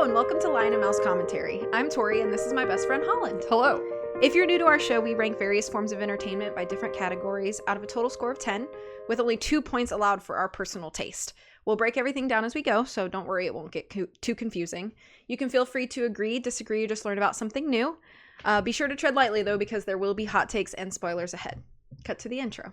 Hello and welcome to Lion and Mouse Commentary. I'm Tori and this is my best friend Holland. Hello. If you're new to our show, we rank various forms of entertainment by different categories out of a total score of 10, with only 2 points allowed for our personal taste. We'll break everything down as we go, so don't worry, it won't get too confusing. You can feel free to agree, disagree, or just learn about something new. Be sure to tread lightly though, because there will be hot takes and spoilers ahead. Cut to the intro.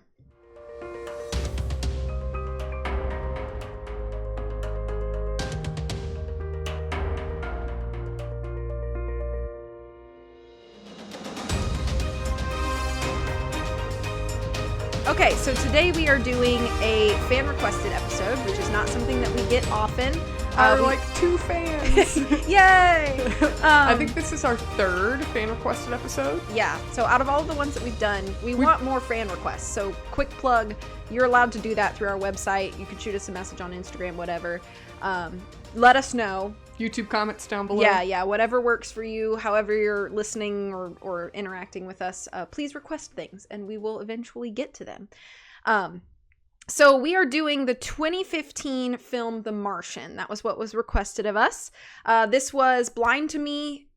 Okay, so today we are doing a fan-requested episode, which is not something that we get often. We're like 2 fans. Yay! I think this is our 3rd fan-requested episode. Yeah, so out of all the ones that we've done, we want more fan requests. So quick plug, you're allowed to do that through our website. You can shoot us a message on Instagram, whatever. Let us know. YouTube comments down below. Yeah, whatever works for you, however you're listening or interacting with us, please request things and we will eventually get to them. So we are doing the 2015 film The Martian. That was what was requested of us. This was blind to me,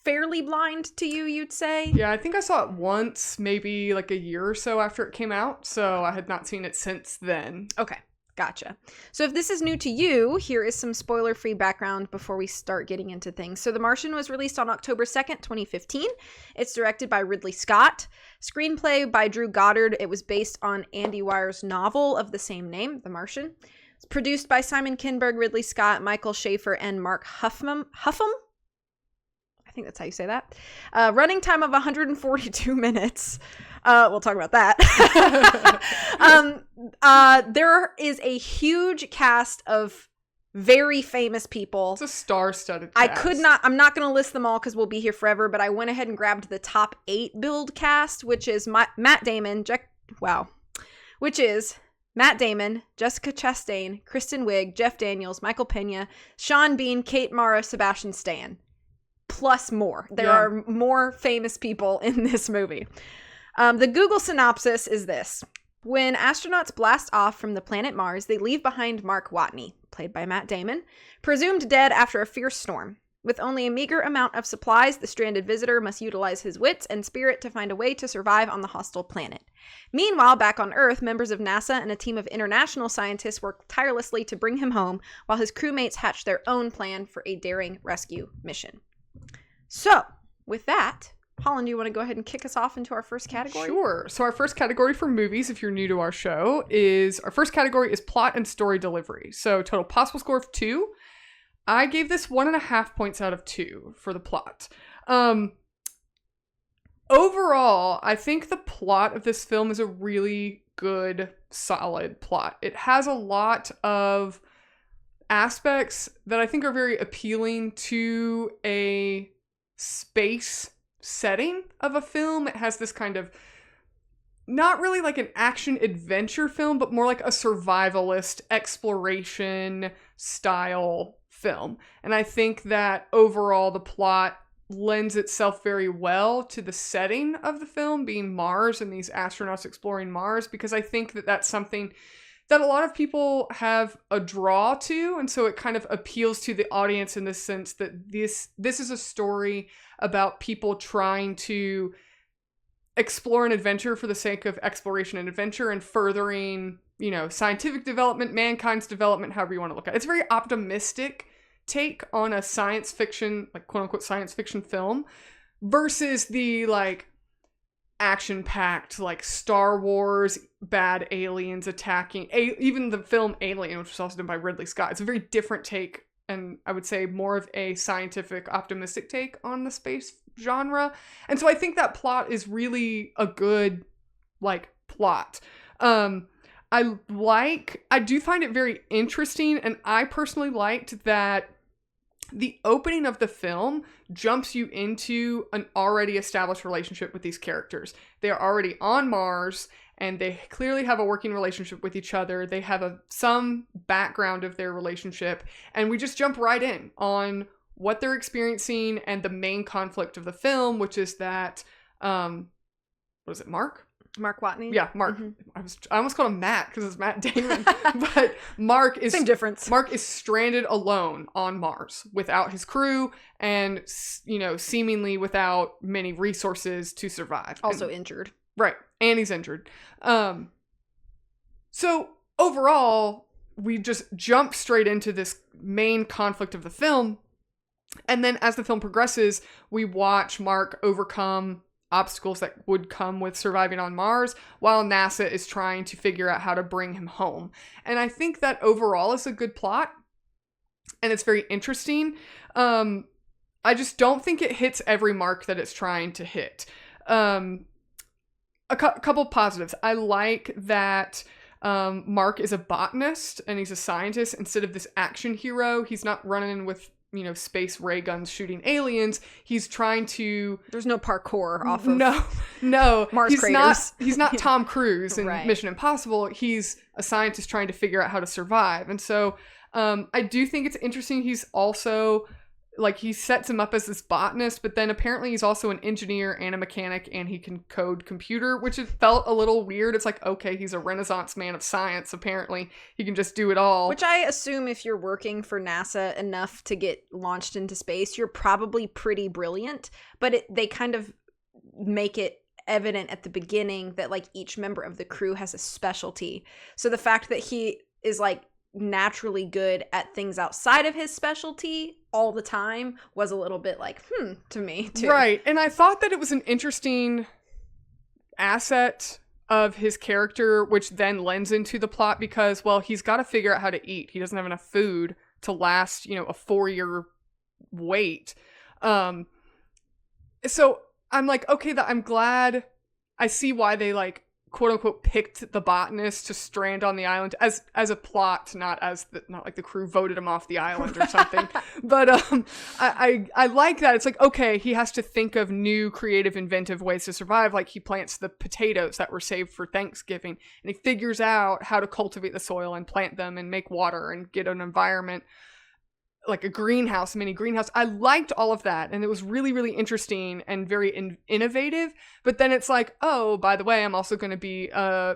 fairly blind to you, you'd say? Yeah, I think I saw it once, maybe like a year or so after it came out, so I had not seen it since then. Okay. Gotcha. So if this is new to you, here is some spoiler-free background before we start getting into things. So The Martian was released on October 2nd, 2015. It's directed by Ridley Scott. Screenplay by Drew Goddard. It was based on Andy Weir's novel of the same name, The Martian. It's produced by Simon Kinberg, Ridley Scott, Michael Schaefer, and Mark Huffman. I think that's how you say that. Running time of 142 minutes. We'll talk about that. There is a huge cast of very famous people. It's a star-studded cast. I'm not going to list them all because we'll be here forever, but I went ahead and grabbed the top 8 build cast, which is Matt Damon, Jessica Chastain, Kristen Wiig, Jeff Daniels, Michael Pena, Sean Bean, Kate Mara, Sebastian Stan, plus more. There are more famous people in this movie. The Google synopsis is this. When astronauts blast off from the planet Mars, they leave behind Mark Watney, played by Matt Damon, presumed dead after a fierce storm. With only a meager amount of supplies, the stranded visitor must utilize his wits and spirit to find a way to survive on the hostile planet. Meanwhile, back on Earth, members of NASA and a team of international scientists work tirelessly to bring him home, while his crewmates hatch their own plan for a daring rescue mission. So, with that, Holland, do you want to go ahead and kick us off into our first category? Sure. So our first category for movies, if you're new to our show, is plot and story delivery. So total possible score of 2. I gave this 1.5 points out of 2 for the plot. Overall, I think the plot of this film is a really good, solid plot. It has a lot of aspects that I think are very appealing to a space setting of a film. It has this kind of, not really like an action adventure film, but more like a survivalist exploration style film. And I think that overall the plot lends itself very well to the setting of the film, being Mars and these astronauts exploring Mars, because I think that that's something that a lot of people have a draw to, and so it kind of appeals to the audience in the sense that this is a story about people trying to explore an adventure for the sake of exploration and adventure and furthering, scientific development, mankind's development, however you want to look at it. It's a very optimistic take on a science fiction, like quote-unquote science fiction film, versus the like action-packed like Star Wars bad aliens attacking even the film Alien, which was also done by Ridley Scott. It's a very different take, and I would say more of a scientific optimistic take on the space genre. And so I think that plot is really a good like plot. I do find it very interesting, and I personally liked that the opening of the film jumps you into an already established relationship with these characters. They are already on Mars, and they clearly have a working relationship with each other. They have some background of their relationship, and we just jump right in on what they're experiencing and the main conflict of the film, which is that, Mark? Mark Watney? Yeah, Mark. Mm-hmm. I almost called him Matt because it's Matt Damon. But Same difference. Mark is stranded alone on Mars without his crew and, seemingly without many resources to survive. Also injured. Right. And he's injured. So overall, we just jump straight into this main conflict of the film. And then as the film progresses, we watch Mark overcome obstacles that would come with surviving on Mars while NASA is trying to figure out how to bring him home. And I think that overall is a good plot. And it's very interesting. I just don't think it hits every mark that it's trying to hit. A couple positives. I like that Mark is a botanist and he's a scientist instead of this action hero. He's not running with, space ray guns shooting aliens. He's trying to... There's no parkour off of... No. Mars craters. He's not Tom Cruise in Right. Mission Impossible. He's a scientist trying to figure out how to survive. And so I do think it's interesting. He's also... he sets him up as this botanist, but then apparently he's also an engineer and a mechanic, and he can code computer, which it felt a little weird. It's like, okay, he's a Renaissance man of science. Apparently, he can just do it all. Which I assume if you're working for NASA enough to get launched into space, you're probably pretty brilliant. But they kind of make it evident at the beginning that each member of the crew has a specialty. So the fact that he is naturally good at things outside of his specialty all the time was a little bit to me too. Right. And I thought that it was an interesting asset of his character, which then lends into the plot because, he's got to figure out how to eat. He doesn't have enough food to last, a 4-year wait. So I'm okay, that I'm glad I see why they quote unquote picked the botanist to strand on the island as a plot, not like the crew voted him off the island or something. But I like that. It's okay, he has to think of new creative inventive ways to survive. He plants the potatoes that were saved for Thanksgiving, and he figures out how to cultivate the soil and plant them and make water and get an environment like a greenhouse, mini greenhouse. I liked all of that, and it was really, really interesting and very innovative. But then it's oh, by the way, I'm also going to be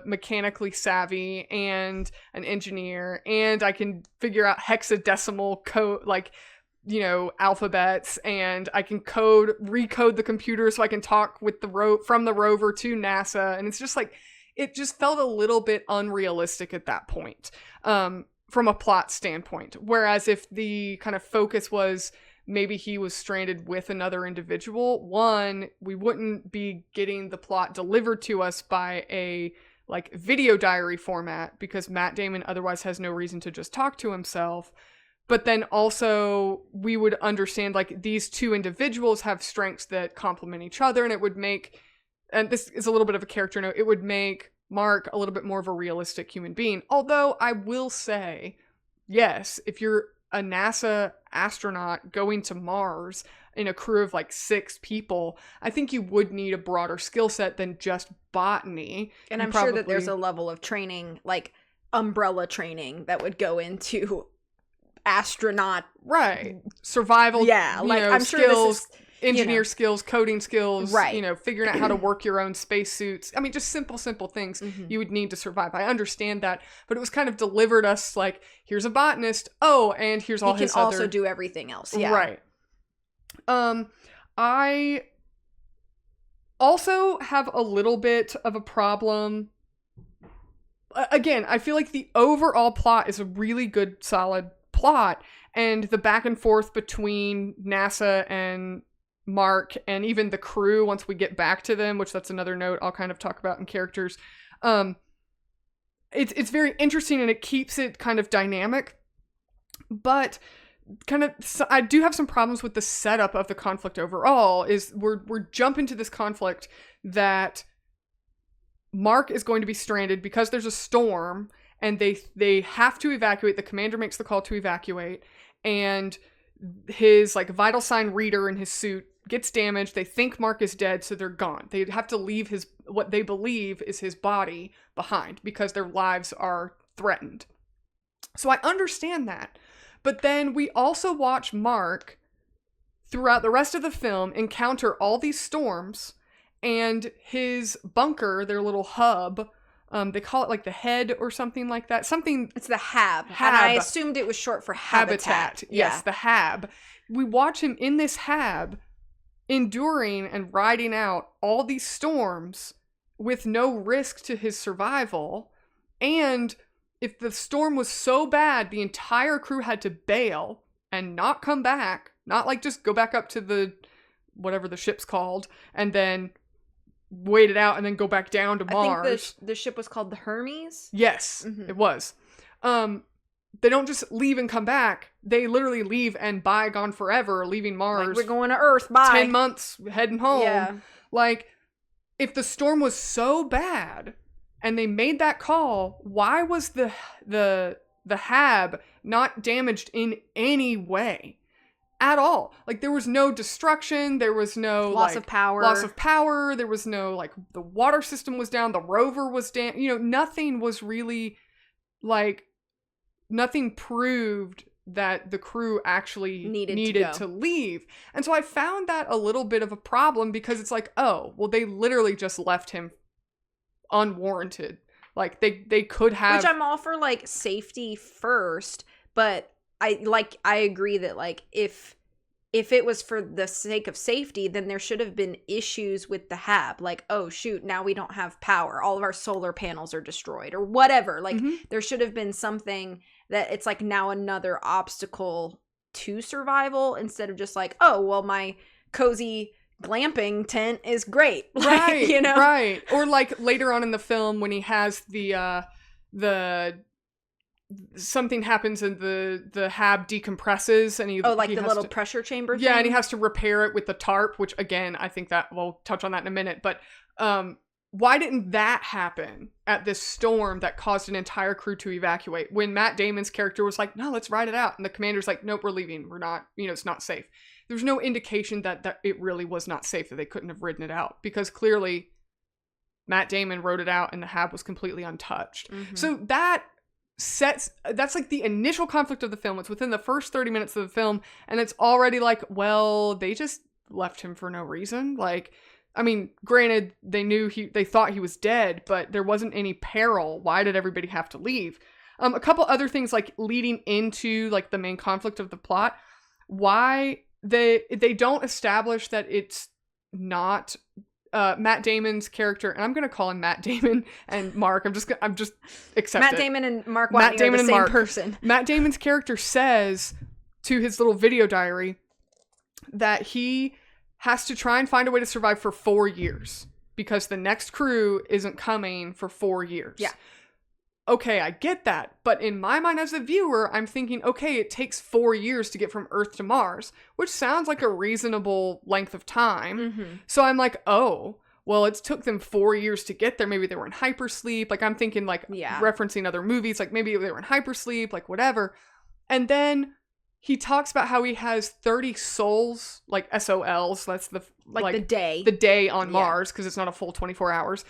mechanically savvy and an engineer, and I can figure out hexadecimal code, alphabets, and I can recode the computer so I can talk with from the rover to NASA. And it's just it just felt a little bit unrealistic at that point. From a plot standpoint. Whereas if the kind of focus was maybe he was stranded with another individual, one, we wouldn't be getting the plot delivered to us by a video diary format, because Matt Damon otherwise has no reason to just talk to himself. But then also we would understand these two individuals have strengths that complement each other, and it would make, and this is a little bit of a character note, it would make Mark a little bit more of a realistic human being. Although I will say, yes, if you're a NASA astronaut going to Mars in a crew of 6 people, I think you would need a broader skill set than just botany. And I'm sure that there's a level of training, umbrella training, that would go into astronaut. Right. Survival. Yeah. I'm skills. sure this is... Engineer skills, coding skills, right. Figuring out how to work your own spacesuits. I mean, just simple things you would need to survive. I understand that, but it was kind of delivered us here's a botanist. Oh, and here's all his other... He can also do everything else. Yeah. Right. I also have a little bit of a problem. Again, I feel the overall plot is a really good, solid plot, and the back and forth between NASA and Mark and even the crew, once we get back to them, which that's another note I'll kind of talk about in characters, it's very interesting, and it keeps it kind of dynamic, but I do have some problems with the setup of the conflict overall. Is we're jumping to this conflict that Mark is going to be stranded because there's a storm, and they have to evacuate. The commander makes the call to evacuate, and his vital sign reader in his suit gets damaged. They think Mark is dead, so they're gone. They have to leave what they believe is his body behind because their lives are threatened. So I understand that. But then we also watch Mark throughout the rest of the film encounter all these storms and his bunker, their little hub, they call it like the head or something like that. It's the hab. And I assumed it was short for habitat. Yes, the hab. We watch him in this hab enduring and riding out all these storms with no risk to his survival. And if the storm was so bad, the entire crew had to bail and not come back, not like just go back up to the whatever the ship's called and then wait it out and then go back down to Mars. I think the ship was called the Hermes. Yes, it was. They don't just leave and come back. They literally leave and gone forever, leaving Mars. Like, we're going to Earth, bye. 10 months, heading home. Yeah. Like, if the storm was so bad and they made that call, why was the hab not damaged in any way? At all. Like, there was no destruction, there was no loss of power, there was no, like, the water system was down, the rover was down, nothing was really, like, nothing proved that the crew actually needed to leave. And so I found that a little bit of a problem, because it's like, oh, well, they literally just left him unwarranted. Like, they could have... Which I'm all for, like, safety first, but I agree that, like, if it was for the sake of safety, then there should have been issues with the hab. Like, oh, shoot, now we don't have power. All of our solar panels are destroyed or whatever. Like, there should have been something that it's, like, now another obstacle to survival, instead of just like, oh, well, my cozy glamping tent is great. Right, like, right. Or, like, later on in the film when he has the something happens and the hab decompresses and he the little pressure chamber thing? Yeah, and he has to repair it with the tarp, which again, I think that we'll touch on that in a minute, but why didn't that happen at this storm that caused an entire crew to evacuate, when Matt Damon's character was like, no, let's ride it out, and the commander's like, nope, we're leaving, we're not, it's not safe. There's no indication that it really was not safe, that they couldn't have ridden it out, because clearly Matt Damon rode it out and the hab was completely untouched. So that's like the initial conflict of the film. It's within the first 30 minutes of the film, and it's already like, well, they just left him for no reason. Like, I mean, granted, they thought he was dead, but there wasn't any peril. Why did everybody have to leave? A couple other things, like, leading into, like, the main conflict of the plot. Why they don't establish that it's not Matt Damon's character, and I'm gonna call him Matt Damon and Mark. I'm just accept Matt it. Damon and Mark Watney are the same person. Matt Damon's character says to his little video diary that he has to try and find a way to survive for 4 years because the next crew isn't coming for 4 years. Yeah. Okay, I get that. But in my mind as a viewer, I'm thinking, okay, it takes 4 years to get from Earth to Mars, which sounds like a reasonable length of time. So I'm like, oh, well, it took them 4 years to get there. Maybe they were in hypersleep. Like, I'm thinking, like, referencing other movies, like maybe they were in hypersleep, like whatever. And then he talks about how he has 30 souls, like SOLs. That's the the day on Mars, because it's not a full 24 hours.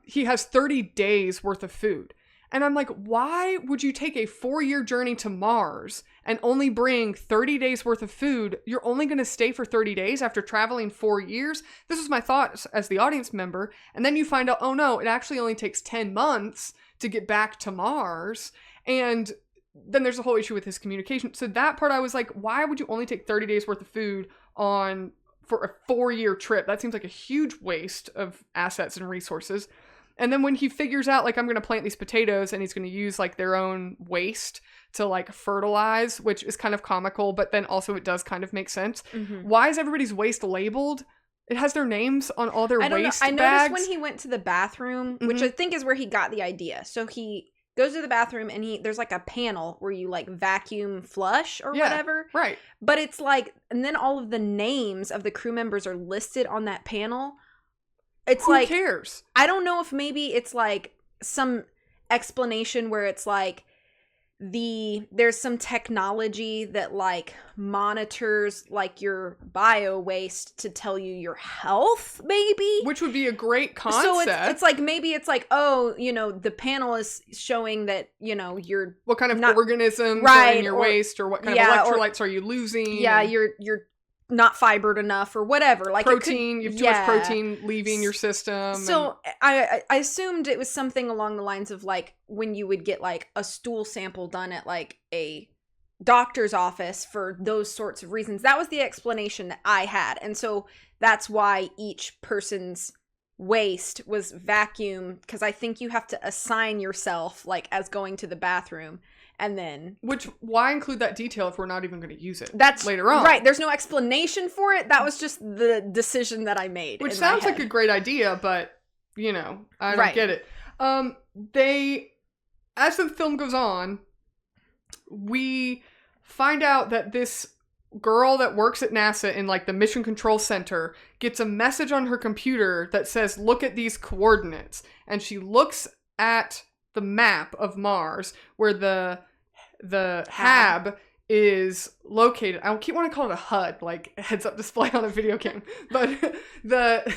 He has 30 days worth of food. And I'm like, why would you take a 4-year journey to Mars and only bring 30 days worth of food? You're only going to stay for 30 days after traveling 4 years? This was my thought as the audience member. And then you find out, oh no, it actually only takes 10 months to get back to Mars. And then there's a whole issue with his communication. So that part I was like, why would you only take 30 days worth of food for a 4-year trip? That seems like a huge waste of assets and resources. And then when he figures out, like, I'm going to plant these potatoes and he's going to use, like, their own waste to, like, fertilize, which is kind of comical, but then also it does kind of make sense. Why is everybody's waste labeled? It has their names on all their waste bags. I noticed when he went to the bathroom, which I think is where he got the idea. So he goes to the bathroom and there's, like, a panel where you, like, vacuum flush or whatever. Right. But it's like, and then all of the names of the crew members are listed on that panel. It's Who like, cares? I don't know if maybe it's like some explanation where it's like there's some technology that, like, monitors, like, your bio waste to tell you your health, maybe, which would be a great concept. So it's like, maybe it's like, oh, the panel is showing that, you're what kind of organisms are in your waste, or what kind of electrolytes are you losing. Yeah, you're not fibered enough or whatever. Like protein, you have too much protein leaving your system. So I assumed it was something along the lines of like when you would get like a stool sample done at like a doctor's office for those sorts of reasons. That was the explanation that I had. And so that's why each person's waste was vacuumed, because I think you have to assign yourself like as going to the bathroom. And then, why include that detail if we're not even going to use it? That's later on, right? There's no explanation for it. That was just the decision that I made. Which sounds like a great idea, but I don't get it. As the film goes on, we find out that this girl that works at NASA in like the Mission Control Center gets a message on her computer that says, "Look at these coordinates," and she looks at the map of Mars where the HAB is located. I keep wanting to call it a HUD, like heads-up display on a video game. But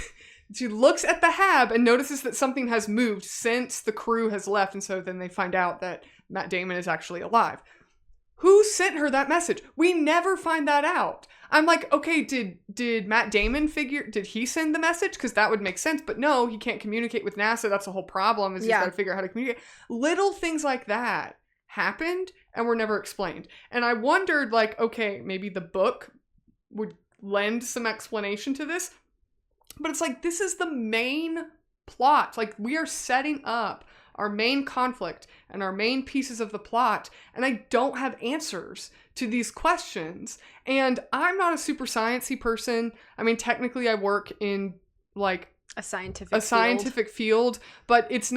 she looks at the HAB and notices that something has moved since the crew has left, and so then they find out that Matt Damon is actually alive. Who sent her that message? We never find that out. I'm like, okay, did Matt Damon did he send the message? Because that would make sense. But no, he can't communicate with NASA. That's the whole problem, is he's got to figure out how to communicate. Little things like that happened and were never explained. And I wondered, like, okay, maybe the book would lend some explanation to this. But it's like, this is the main plot. Like, we are setting up our main conflict and our main pieces of the plot, and I don't have answers to these questions. And I'm not a super sciencey person. I mean, technically I work in like a scientific field, but it's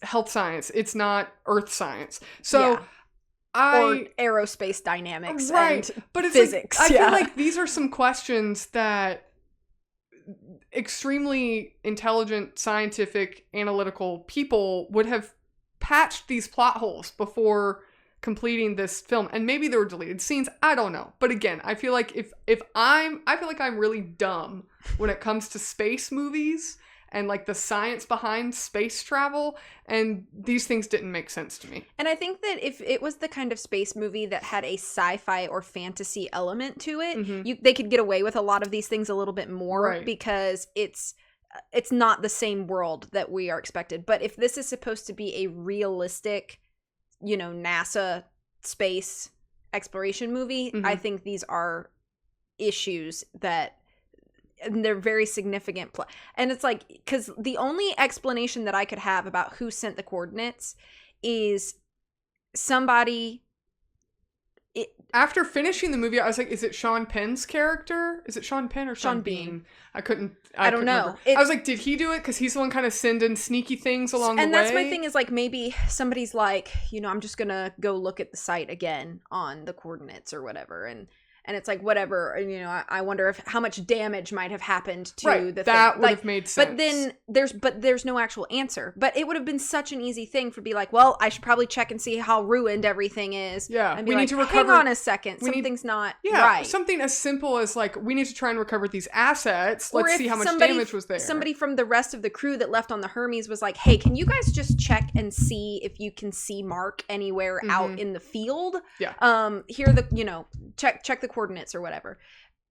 health science. It's not earth science. So or aerospace dynamics, right? But it's physics. Like, I feel like these are some questions that extremely intelligent, scientific, analytical people would have patched these plot holes before completing this film. And maybe there were deleted scenes. I don't know. But again, I feel like I feel like I'm really dumb when it comes to space movies and like the science behind space travel, and these things didn't make sense to me. And I think that if it was the kind of space movie that had a sci-fi or fantasy element to it, they could get away with a lot of these things a little bit more, because it's not the same world that we are expected. But if this is supposed to be a realistic, NASA space exploration movie, I think these are issues that, and they're very significant. And it's like, because the only explanation that I could have about who sent the coordinates is somebody. After finishing the movie, I was like, is it Sean Penn's character? Is it Sean Penn or Sean Bean? I don't know. I was like, did he do it? Because he's the one kind of sending sneaky things along the way. And that's my thing, is like, maybe somebody's like, I'm just going to go look at the site again on the coordinates or whatever. And it's like, whatever, I wonder how much damage might have happened to the thing. That would have made sense. But then there's no actual answer. But it would have been such an easy thing for be like, well, I should probably check and see how ruined everything is. Yeah. And we need to recover. Hang on a second. Something's not right. Something as simple as like, we need to try and recover these assets. Let's see how much damage was there. Somebody from the rest of the crew that left on the Hermes was like, hey, can you guys just check and see if you can see Mark anywhere out in the field? Yeah. Here check the coordinates or whatever.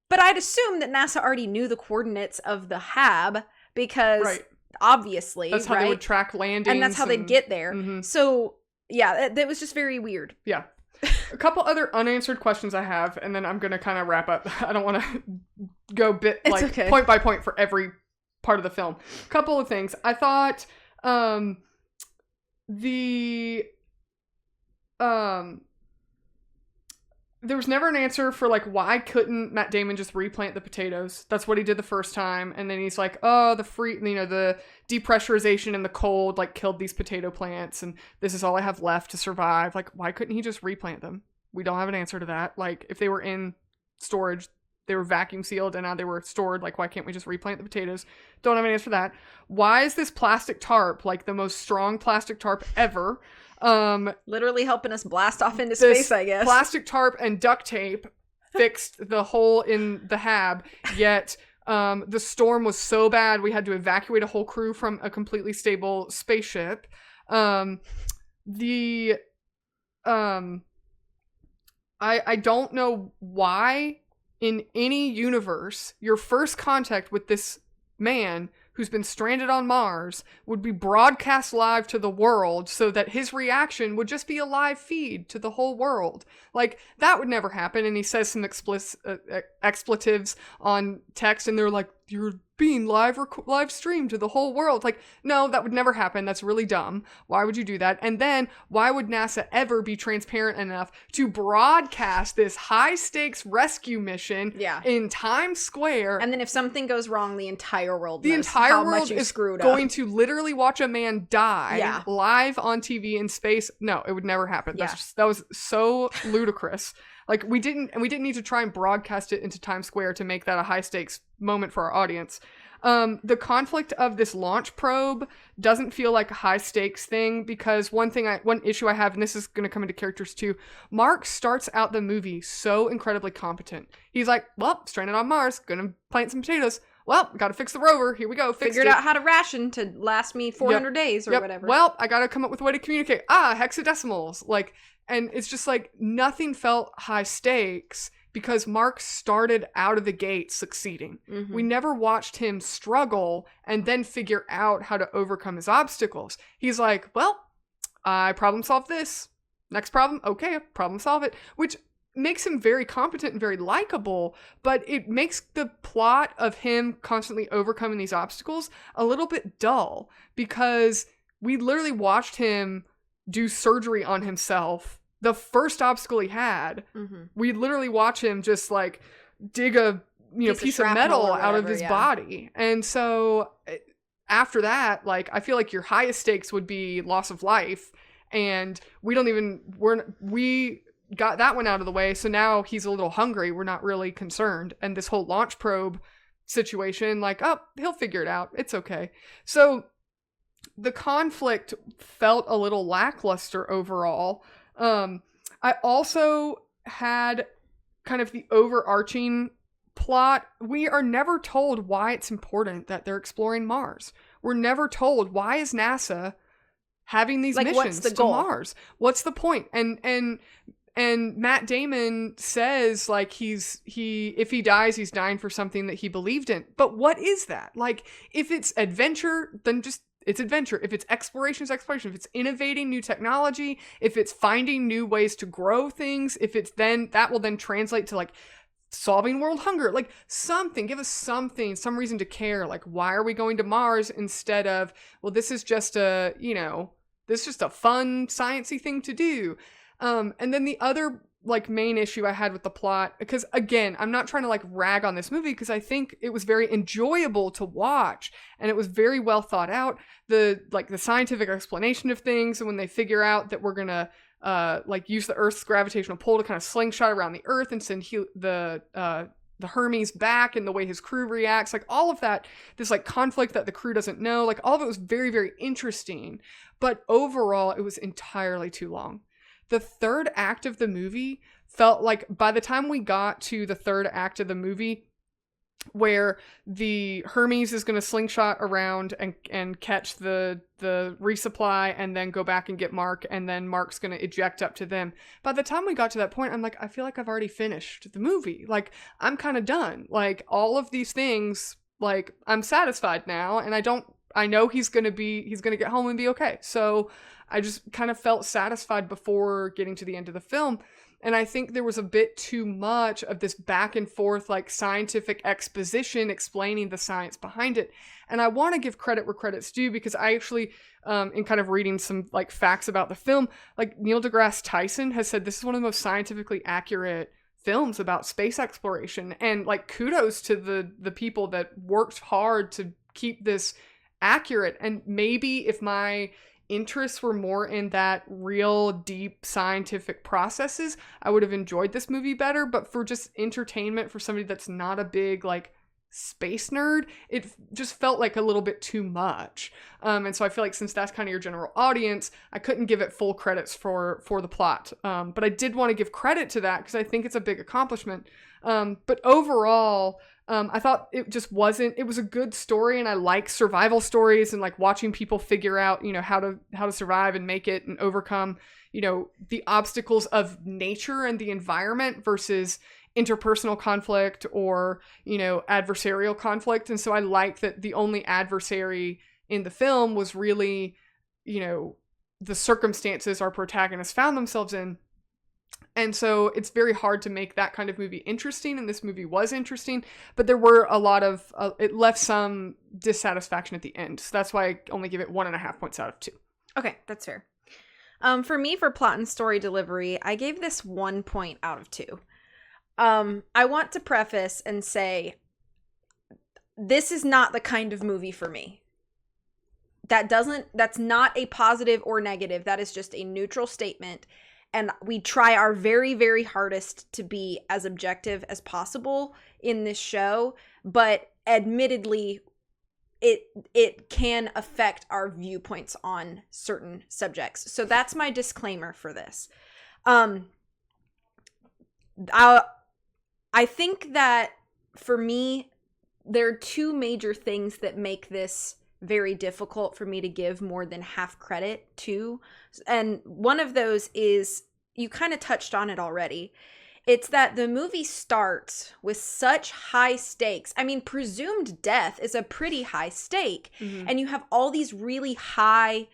But I'd assume that NASA already knew the coordinates of the HAB, because obviously that's how they would track landings, and that's how they'd get there. So yeah, that was just very weird. Yeah. A couple other unanswered questions I have, and then I'm gonna kind of wrap up. I don't want to go point by point for every part of the film. A couple of things I thought. There was never an answer for like, why couldn't Matt Damon just replant the potatoes? That's what he did the first time, and then he's like, oh, the depressurization and the cold like killed these potato plants, and this is all I have left to survive. Like, why couldn't he just replant them? We don't have an answer to that. Like, if they were in storage, they were vacuum sealed, and now they were stored. Like, why can't we just replant the potatoes? Don't have an answer for that. Why is this plastic tarp like the most strong plastic tarp ever? Literally helping us blast off into space, I guess. Plastic tarp and duct tape fixed the hole in the HAB, yet the storm was so bad we had to evacuate a whole crew from a completely stable spaceship. I don't know why in any universe, your first contact with this man who's been stranded on Mars would be broadcast live to the world so that his reaction would just be a live feed to the whole world. Like, that would never happen. And he says some expletives on text, and they're like, you're being live streamed to the whole world. Like, no, that would never happen. That's really dumb. Why would you do that? And then why would NASA ever be transparent enough to broadcast this high stakes rescue mission in Times Square? And then if something goes wrong, the entire world is going to literally watch a man die live on TV in space. No, it would never happen. That was so ludicrous. Like, we didn't need to try and broadcast it into Times Square to make that a high stakes moment for our audience. The conflict of this launch probe doesn't feel like a high stakes thing, because one issue I have, and this is going to come into characters too, Mark starts out the movie so incredibly competent. He's like, well, stranded on Mars, gonna plant some potatoes. Well, gotta fix the rover. Here we go. Figured out how to ration to last me 400 days or whatever. Well, I gotta come up with a way to communicate. Hexadecimals. Like, and it's just like nothing felt high stakes because Mark started out of the gate succeeding. Mm-hmm. We never watched him struggle and then figure out how to overcome his obstacles. He's like, well, I problem solved this. Next problem. Okay, problem solve it. Which makes him very competent and very likable, but it makes the plot of him constantly overcoming these obstacles a little bit dull, because we literally watched him do surgery on himself. The first obstacle he had, we literally watch him just like dig a piece of metal out of his body. And so after that, like, I feel like your highest stakes would be loss of life, and we got that one out of the way, so now he's a little hungry. We're not really concerned. And this whole launch probe situation, like, oh, he'll figure it out. It's okay. So the conflict felt a little lackluster overall. I also had kind of the overarching plot. We are never told why it's important that they're exploring Mars. We're never told, why is NASA having these missions to Mars? What's the point? And Matt Damon says, like, if he dies, he's dying for something that he believed in. But what is that? Like, if it's adventure, then just it's adventure. If it's exploration, it's exploration. If it's innovating new technology, if it's finding new ways to grow things, if it's then that will then translate to like solving world hunger, like something, give us something, some reason to care. Like, why are we going to Mars instead of, well, this is just a fun sciencey thing to do. And then the other like main issue I had with the plot, because again, I'm not trying to like rag on this movie, because I think it was very enjoyable to watch and it was very well thought out. The scientific explanation of things, and when they figure out that we're gonna use the Earth's gravitational pull to kind of slingshot around the Earth and send the Hermes back, and the way his crew reacts, like all of that, this like conflict that the crew doesn't know, like all of it was very, very interesting. But overall, it was entirely too long. The third act of the movie felt like, by the time we got to the third act of the movie, where the Hermes is going to slingshot around and catch the resupply and then go back and get Mark, and then Mark's going to eject up to them. By the time we got to that point, I'm like, I feel like I've already finished the movie. Like, I'm kind of done. Like, all of these things, like, I'm satisfied now, and I know he's going to get home and be okay. So I just kind of felt satisfied before getting to the end of the film. And I think there was a bit too much of this back and forth, like scientific exposition explaining the science behind it. And I want to give credit where credit's due, because I actually, in kind of reading some like facts about the film, like Neil deGrasse Tyson has said this is one of the most scientifically accurate films about space exploration. And like, kudos to the people that worked hard to keep this accurate. And maybe if my interests were more in that real deep scientific processes, I would have enjoyed this movie better. But for just entertainment, for somebody that's not a big like space nerd, it just felt like a little bit too much. And so I feel like since that's kind of your general audience, I couldn't give it full credits for the plot. But I did want to give credit to that because I think it's a big accomplishment. But overall, I thought it was a good story, and I like survival stories and like watching people figure out, how to survive and make it and overcome, the obstacles of nature and the environment versus interpersonal conflict or, adversarial conflict. And so I like that the only adversary in the film was really, the circumstances our protagonists found themselves in. And so it's very hard to make that kind of movie interesting, and this movie was interesting, but there were a lot of, it left some dissatisfaction at the end. So that's why I only give it 1.5 points out of 2. Okay, that's fair. For me, for plot and story delivery, I gave this 1 point out of 2. I want to preface and say, this is not the kind of movie for me. That's not a positive or negative. That is just a neutral statement. And we try our very, very hardest to be as objective as possible in this show. But admittedly, it can affect our viewpoints on certain subjects. So that's my disclaimer for this. I think that for me, there are 2 major things that make this very difficult for me to give more than half credit to. And one of those is, you kind of touched on it already. It's that the movie starts with such high stakes. I mean, presumed death is a pretty high stake. Mm-hmm. And you have all these really high,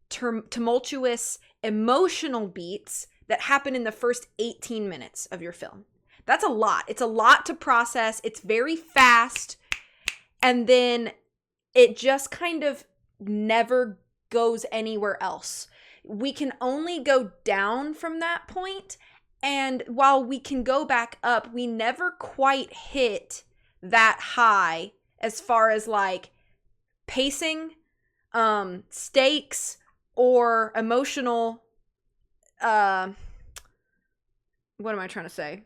tumultuous, emotional beats that happen in the first 18 minutes of your film. That's a lot. It's a lot to process. It's very fast. And then it just kind of never goes anywhere else. We can only go down from that point. And while we can go back up, we never quite hit that high as far as like pacing, stakes, or emotional, what am I trying to say?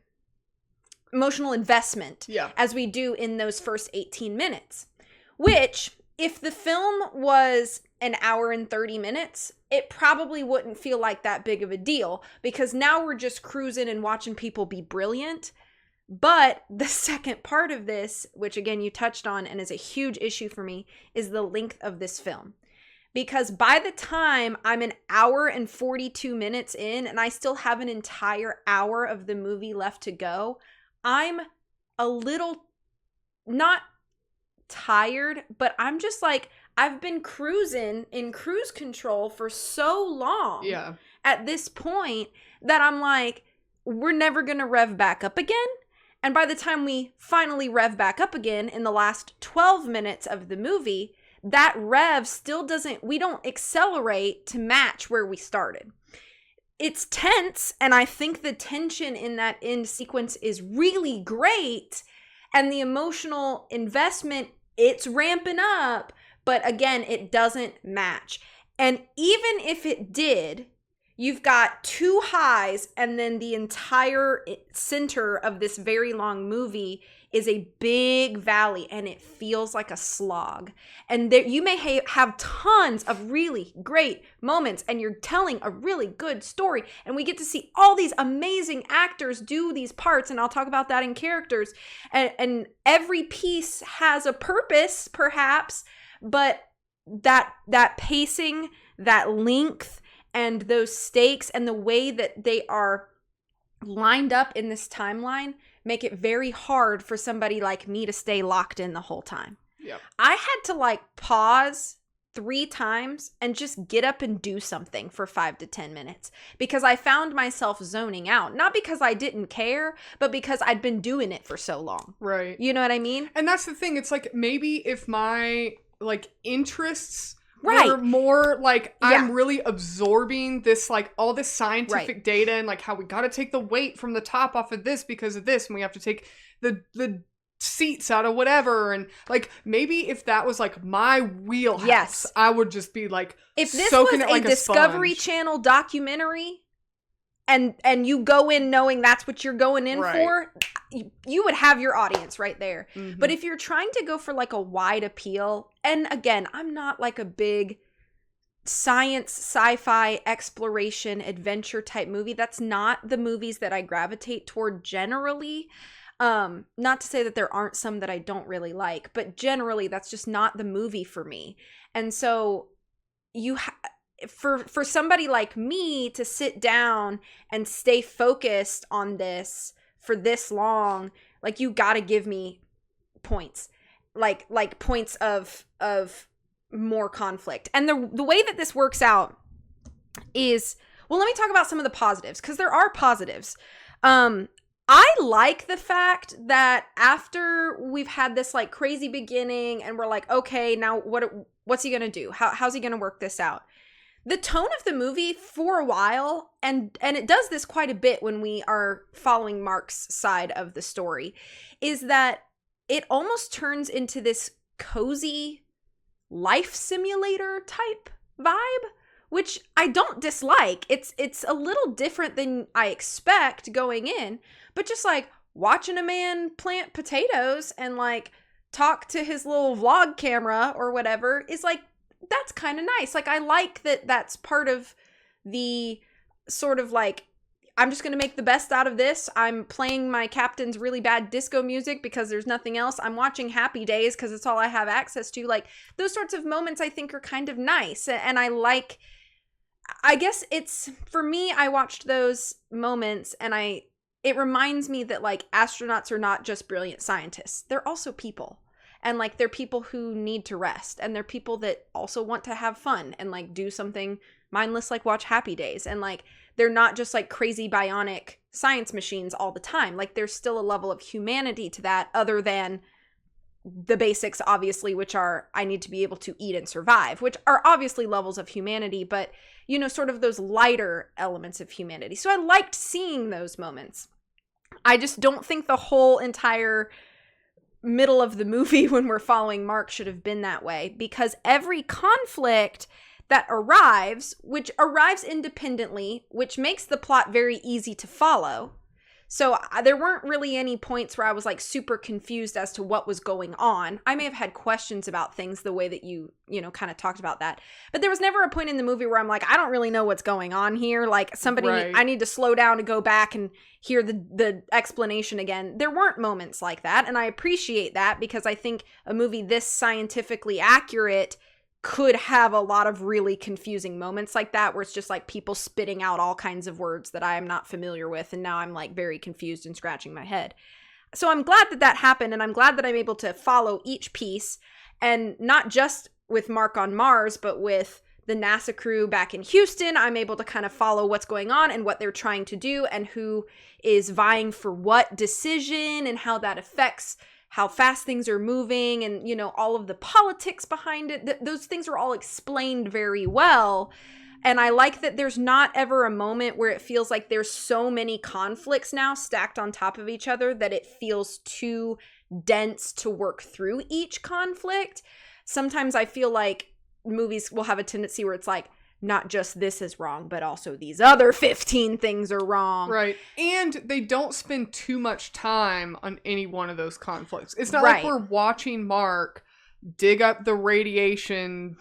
Emotional investment. Yeah. As we do in those first 18 minutes. Which, if the film was an hour and 30 minutes, it probably wouldn't feel like that big of a deal, because now we're just cruising and watching people be brilliant. But the second part of this, which again you touched on and is a huge issue for me, is the length of this film. Because by the time I'm an hour and 42 minutes in and I still have an entire hour of the movie left to go, I'm a little, not tired, but I'm just like, I've been cruising in cruise control for so long at this point that I'm like, we're never gonna rev back up again. And by the time we finally rev back up again in the last 12 minutes of the movie, that rev still we don't accelerate to match where we started. It's tense, and I think the tension in that end sequence is really great, and the emotional investment, it's ramping up, but again, it doesn't match. And even if it did, you've got 2 highs, and then the entire center of this very long movie is a big valley, and it feels like a slog. And there, you may have tons of really great moments, and you're telling a really good story, and we get to see all these amazing actors do these parts, and I'll talk about that in characters, and every piece has a purpose, perhaps, but that pacing, that length, and those stakes, and the way that they are lined up in this timeline make it very hard for somebody like me to stay locked in the whole time. Yep. I had to pause 3 times and just get up and do something for 5 to 10 minutes because I found myself zoning out. Not because I didn't care, but because I'd been doing it for so long. Right. You know what I mean? And that's the thing. It's like, maybe if my interests right. were more I'm really absorbing this, all this scientific data and how we got to take the weight from the top off of this because of this, and we have to take the seats out of whatever, and maybe if that was my wheelhouse, yes, I would just be if this soaking was it like a Discovery Channel documentary, and you go in knowing that's what you're going in for, you would have your audience right there. Mm-hmm. But if you're trying to go for a wide appeal, and again, I'm not a big science, sci-fi, exploration, adventure type movie. That's not the movies that I gravitate toward generally. Not to say that there aren't some that I don't really like, but generally that's just not the movie for me. And so for somebody like me to sit down and stay focused on this for this long, like, you gotta give me points. Like points of more conflict. And the way that this works out is, well, let me talk about some of the positives, because there are positives. I like the fact that after we've had this like crazy beginning and we're like, okay, now what's he gonna do? How's he gonna work this out? The tone of the movie for a while, and it does this quite a bit when we are following Mark's side of the story, is that it almost turns into this cozy life simulator type vibe, which I don't dislike. It's a little different than I expect going in, but just like watching a man plant potatoes and like talk to his little vlog camera or whatever is like, that's kind of nice. Like, I like that that's part of the sort of like, I'm just going to make the best out of this. I'm playing my captain's really bad disco music because there's nothing else. I'm watching Happy Days because it's all I have access to. Like, those sorts of moments I think are kind of nice. And I guess it's, for me, I watched those moments and it reminds me that like astronauts are not just brilliant scientists. They're also people. And like, they're people who need to rest, and they're people that also want to have fun and like do something mindless, like watch Happy Days. And like, they're not just like crazy bionic science machines all the time. Like, there's still a level of humanity to that, other than the basics, obviously, which are, I need to be able to eat and survive, which are obviously levels of humanity, but you know, sort of those lighter elements of humanity. So I liked seeing those moments. I just don't think the whole entire middle of the movie when we're following Mark should have been that way, because every conflict that arrives, which arrives independently, which makes the plot very easy to follow. So there weren't really any points where I was like super confused as to what was going on. I may have had questions about things the way that you kind of talked about that. But there was never a point in the movie where I'm like, I don't really know what's going on here. Like, Right. I need to slow down and go back and hear the explanation again. There weren't moments like that. And I appreciate that, because I think a movie this scientifically accurate could have a lot of really confusing moments like that, where it's just like people spitting out all kinds of words that I am not familiar with, and now I'm like very confused and scratching my head. So I'm glad that happened, and I'm glad that I'm able to follow each piece, and not just with Mark on Mars, but with the NASA crew back in Houston. I'm able to kind of follow what's going on and what they're trying to do, and who is vying for what decision, and how that affects how fast things are moving, and, you know, all of the politics behind it. Those things are all explained very well. And I like that there's not ever a moment where it feels like there's so many conflicts now stacked on top of each other that it feels too dense to work through each conflict. Sometimes I feel like movies will have a tendency where it's like, not just this is wrong, but also these other 15 things are wrong. Right. And they don't spend too much time on any one of those conflicts. It's not Right. like we're watching Mark dig up the radiation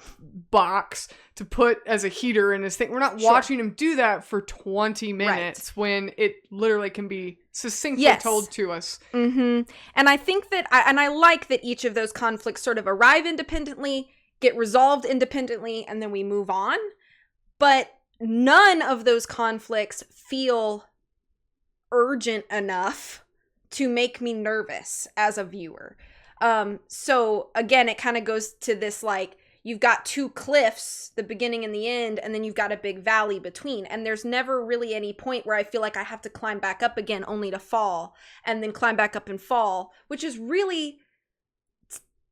box to put as a heater in his thing. We're not watching him do that for 20 minutes when it literally can be succinctly told to us. Mm-hmm. And I think that, I like that each of those conflicts sort of arrive independently, get resolved independently, and then we move on. But none of those conflicts feel urgent enough to make me nervous as a viewer. So again, it kind of goes to this, like, you've got two cliffs, the beginning and the end, and then you've got a big valley between. And there's never really any point where I feel like I have to climb back up again only to fall, and then climb back up and fall, which is really,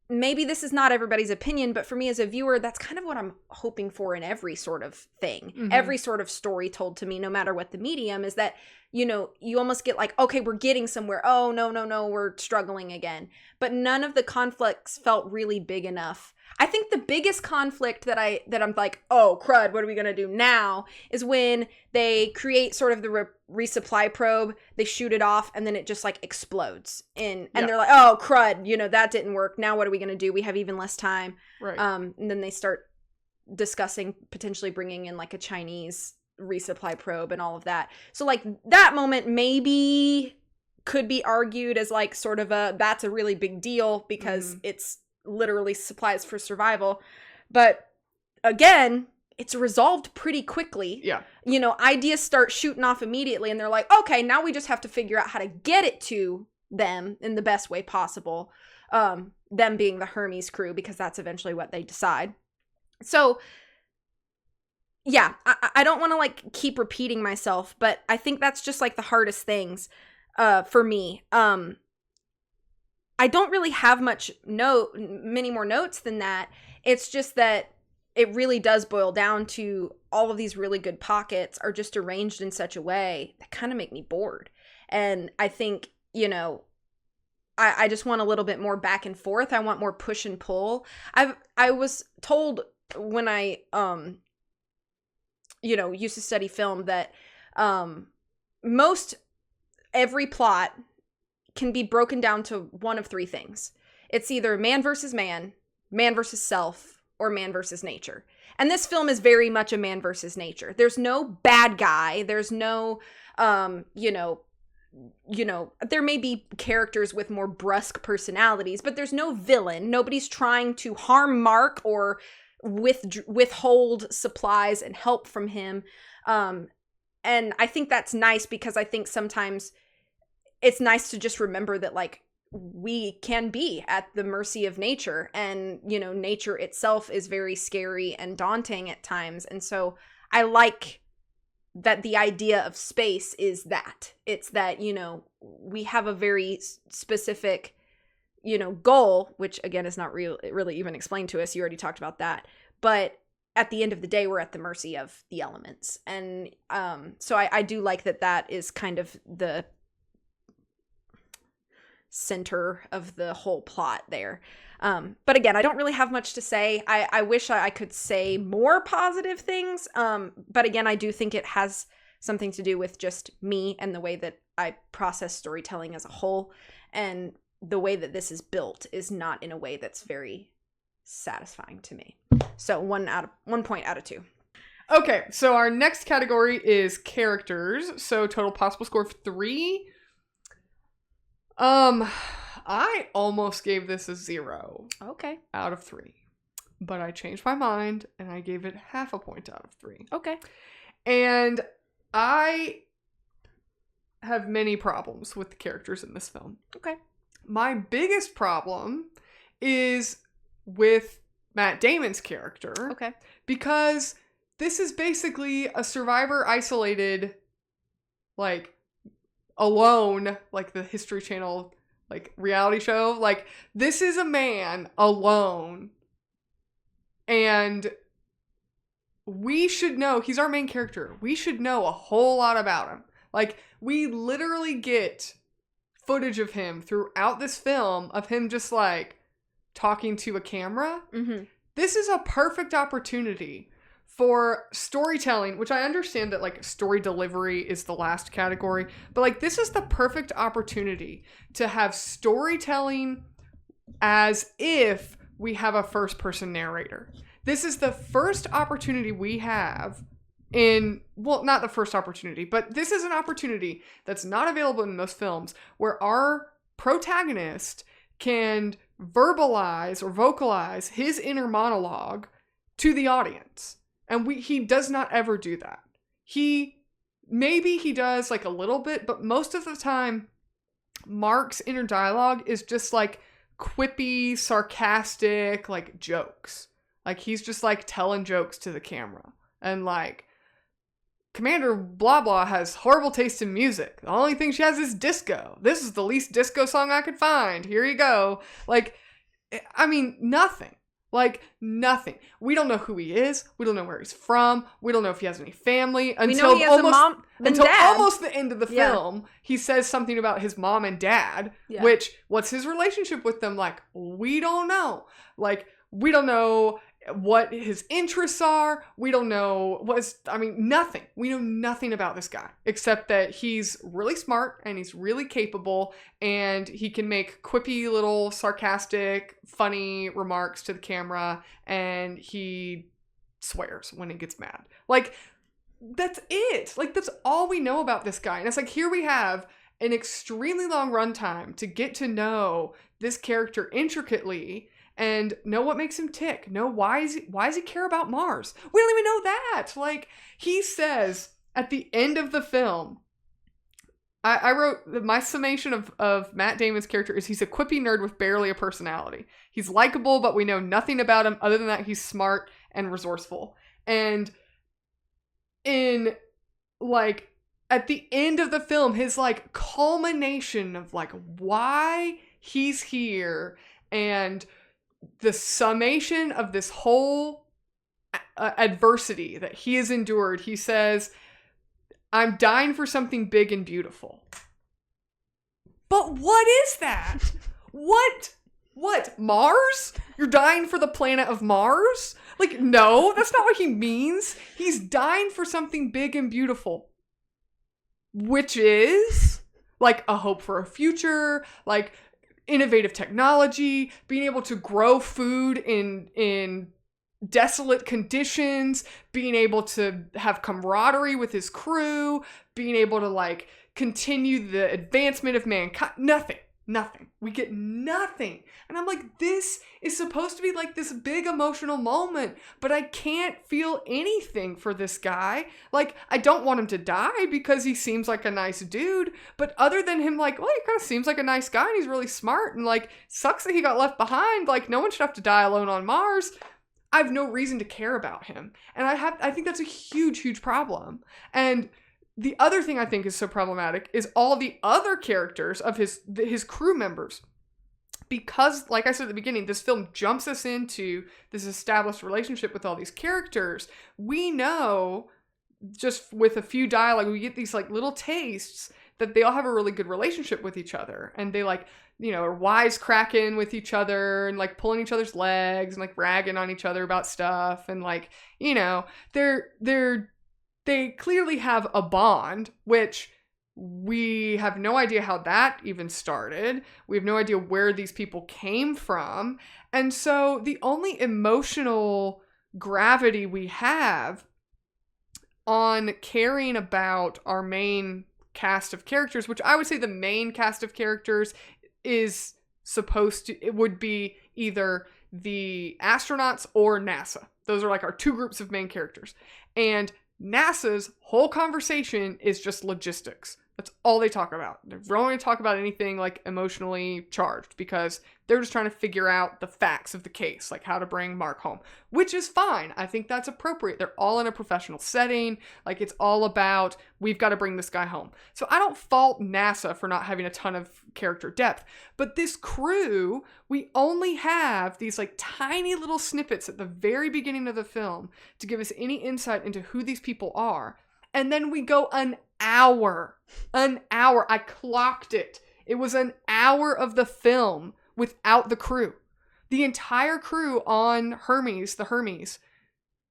maybe this is not everybody's opinion, but for me as a viewer, that's kind of what I'm hoping for in every sort of thing. Mm-hmm. Every sort of story told to me, no matter what the medium, is that, you know, you almost get like, okay, we're getting somewhere. Oh, no, we're struggling again. But none of the conflicts felt really big enough. I think the biggest conflict that I'm like, oh, crud, what are we going to do now, is when they create sort of the resupply probe, they shoot it off, and then it just like explodes. And they're like, oh, crud, you know, that didn't work. Now what are we going to do? We have even less time. Right. And then they start discussing potentially bringing in like a Chinese resupply probe and all of that. So like that moment maybe could be argued as like sort of that's a really big deal, because it's literally supplies for survival. But again, it's resolved pretty quickly. Yeah. You know, ideas start shooting off immediately, and they're like, okay, now we just have to figure out how to get it to them in the best way possible. Them being the Hermes crew, because that's eventually what they decide. So, yeah, I don't want to like keep repeating myself, but I think that's just like the hardest things for me. I don't really have many more notes than that. It's just that it really does boil down to all of these really good pockets are just arranged in such a way that kind of make me bored. And I think, you know, I just want a little bit more back and forth. I want more push and pull. I was told when I, you know, used to study film that most every plot can be broken down to one of three things. It's either man versus man, man versus self, or man versus nature. And this film is very much a man versus nature. There's no bad guy. There's no, you know, there may be characters with more brusque personalities, but there's no villain. Nobody's trying to harm Mark or withhold supplies and help from him. And I think that's nice, because I think sometimes it's nice to just remember that, like, we can be at the mercy of nature, and, you know, nature itself is very scary and daunting at times. And so I like that the idea of space is that it's that, you know, we have a very specific, you know, goal, which again is not really even explained to us. You already talked about that. But at the end of the day, we're at the mercy of the elements. And so I do like that is kind of the center of the whole plot there. But again, I don't really have much to say. I wish I could say more positive things. But again, I do think it has something to do with just me and the way that I process storytelling as a whole. And the way that this is built is not in a way that's very satisfying to me. So 1 point out of 2. Okay, so our next category is characters. So total possible score of 3. I almost gave this a 0. Okay. Out of 3. But I changed my mind and I gave it half a point out of 3. Okay. And I have many problems with the characters in this film. Okay. My biggest problem is with Matt Damon's character. Okay. Because this is basically a survivor isolated, like, alone, like the History Channel, like, reality show. Like, this is a man alone. And we should know, he's our main character. We should know a whole lot about him. Like, we literally get footage of him throughout this film of him just, like, talking to a camera. Mm-hmm. This is a perfect opportunity for storytelling, which I understand that, like, story delivery is the last category, but, like, this is the perfect opportunity to have storytelling as if we have a first-person narrator. This is the first opportunity we have not the first opportunity, but this is an opportunity that's not available in most films, where our protagonist can verbalize or vocalize his inner monologue to the audience. And he does not ever do that. Maybe he does, like, a little bit, but most of the time, Mark's inner dialogue is just, like, quippy, sarcastic, like, jokes. Like, he's just, like, telling jokes to the camera. And, like, Commander blah blah has horrible taste in music. The only thing she has is disco. This is the least disco song I could find. Here you go. Like, I mean, nothing. Like, nothing. We don't know who he is. We don't know where he's from. We don't know if he has any family. We know he has a mom and dad. Almost the end of the film, he says something about his mom and dad, which, what's his relationship with them? Like, we don't know. Like, we don't know what his interests are. We don't know nothing. We know nothing about this guy, except that he's really smart and he's really capable, and he can make quippy little sarcastic, funny remarks to the camera, and he swears when he gets mad. Like, that's it. Like, that's all we know about this guy. And it's like, here we have an extremely long runtime to get to know this character intricately, and know what makes him tick. Know why does he care about Mars? We don't even know that. Like, he says at the end of the film, I wrote my summation of Matt Damon's character is he's a quippy nerd with barely a personality. He's likable, but we know nothing about him other than that he's smart and resourceful. And in, like, at the end of the film, his, like, culmination of, like, why he's here and the summation of this whole adversity that he has endured, he says, I'm dying for something big and beautiful. But what is that? What? Mars? You're dying for the planet of Mars? Like, no, that's not what he means. He's dying for something big and beautiful. Which is, like, a hope for a future, like, innovative technology, being able to grow food in desolate conditions, being able to have camaraderie with his crew, being able to, like, continue the advancement of mankind. Nothing. We get nothing. And I'm like, this is supposed to be like this big emotional moment, but I can't feel anything for this guy. Like, I don't want him to die because he seems like a nice dude, but other than him, like, well, he kind of seems like a nice guy and he's really smart and, like, sucks that he got left behind. Like, no one should have to die alone on Mars. I have no reason to care about him. And I think that's a huge problem. And the other thing I think is so problematic is all the other characters of his crew members. Because, like I said at the beginning, this film jumps us into this established relationship with all these characters. We know, just with a few dialogue, we get these, like, little tastes that they all have a really good relationship with each other. And they, like, you know, are wisecracking with each other and, like, pulling each other's legs and, like, ragging on each other about stuff. And, like, you know, they clearly have a bond, which we have no idea how that even started. We have no idea where these people came from. And so the only emotional gravity we have on caring about our main cast of characters, which I would say the main cast of characters is it would be either the astronauts or NASA. Those are, like, our two groups of main characters. And NASA's whole conversation is just logistics. That's all they talk about. They don't want to talk about anything, like, emotionally charged because they're just trying to figure out the facts of the case, like how to bring Mark home, which is fine. I think that's appropriate. They're all in a professional setting. Like, it's all about, we've got to bring this guy home. So I don't fault NASA for not having a ton of character depth, but this crew, we only have these, like, tiny little snippets at the very beginning of the film to give us any insight into who these people are. And then we go an hour. I clocked it. It was an hour of the film without the crew. The entire crew on the Hermes,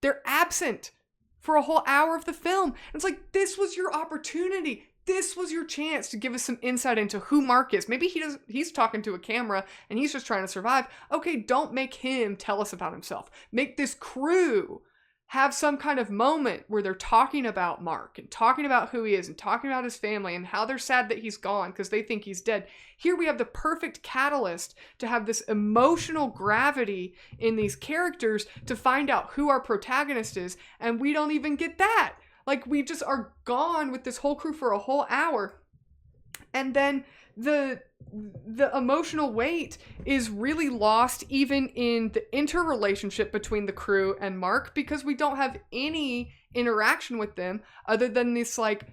they're absent for a whole hour of the film. And it's like, this was your opportunity. This was your chance to give us some insight into who Mark is. Maybe he's talking to a camera and he's just trying to survive. Okay, don't make him tell us about himself. Make this crew have some kind of moment where they're talking about Mark and talking about who he is and talking about his family and how they're sad that he's gone because they think he's dead. Here we have the perfect catalyst to have this emotional gravity in these characters to find out who our protagonist is, and we don't even get that. Like, we just are gone with this whole crew for a whole hour. And then the emotional weight is really lost even in the interrelationship between the crew and Mark, because we don't have any interaction with them other than this, like,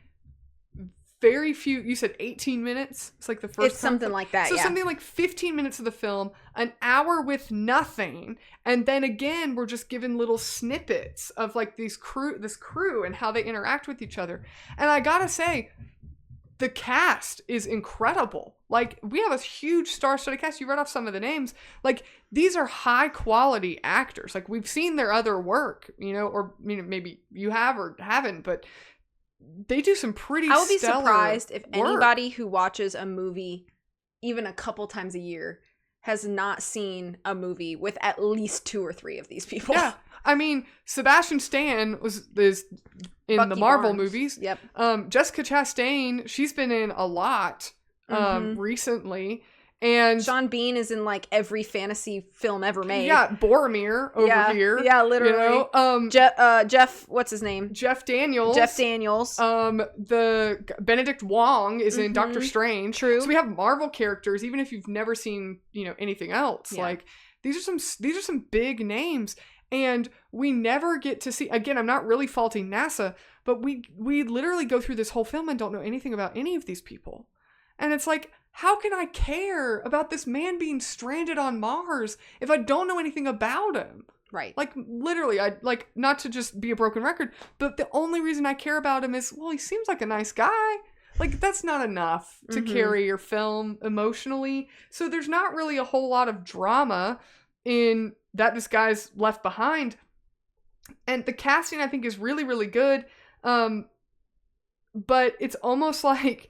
very few, you said 18 minutes? It's like the first. It's something like that, so yeah. Something like 15 minutes of the film, an hour with nothing, and then again, we're just given little snippets of, like, this crew and how they interact with each other. And I gotta say, the cast is incredible. Like, we have a huge star-studded cast. You read off some of the names. Like, these are high-quality actors. Like, we've seen their other work, you know, or, you know, maybe you have or haven't, but they do some pretty stellar I would be surprised if work. anybody who watches a movie even a couple times a year has not seen a movie with at least 2 or 3 of these people. Yeah. I mean, Sebastian Stan is in Bucky the Marvel Barnes. movies. Yep. Jessica Chastain, she's been in a lot recently. And Sean Bean is in like every fantasy film ever made. Yeah, Boromir over here. Yeah, literally. You know? Jeff, what's his name? Jeff Daniels. The Benedict Wong is in Doctor Strange. True. So we have Marvel characters, even if you've never seen, anything else. Yeah. Like these are some big names. And we never get to see, again, I'm not really faulting NASA, but we literally go through this whole film and don't know anything about any of these people. And it's like, how can I care about this man being stranded on Mars if I don't know anything about him? Right. Like, literally, not to just be a broken record, but the only reason I care about him is, well, he seems like a nice guy. Like, that's not enough to carry your film emotionally. So there's not really a whole lot of drama in that this guy's left behind. And the casting, I think, is really, really good. But it's almost like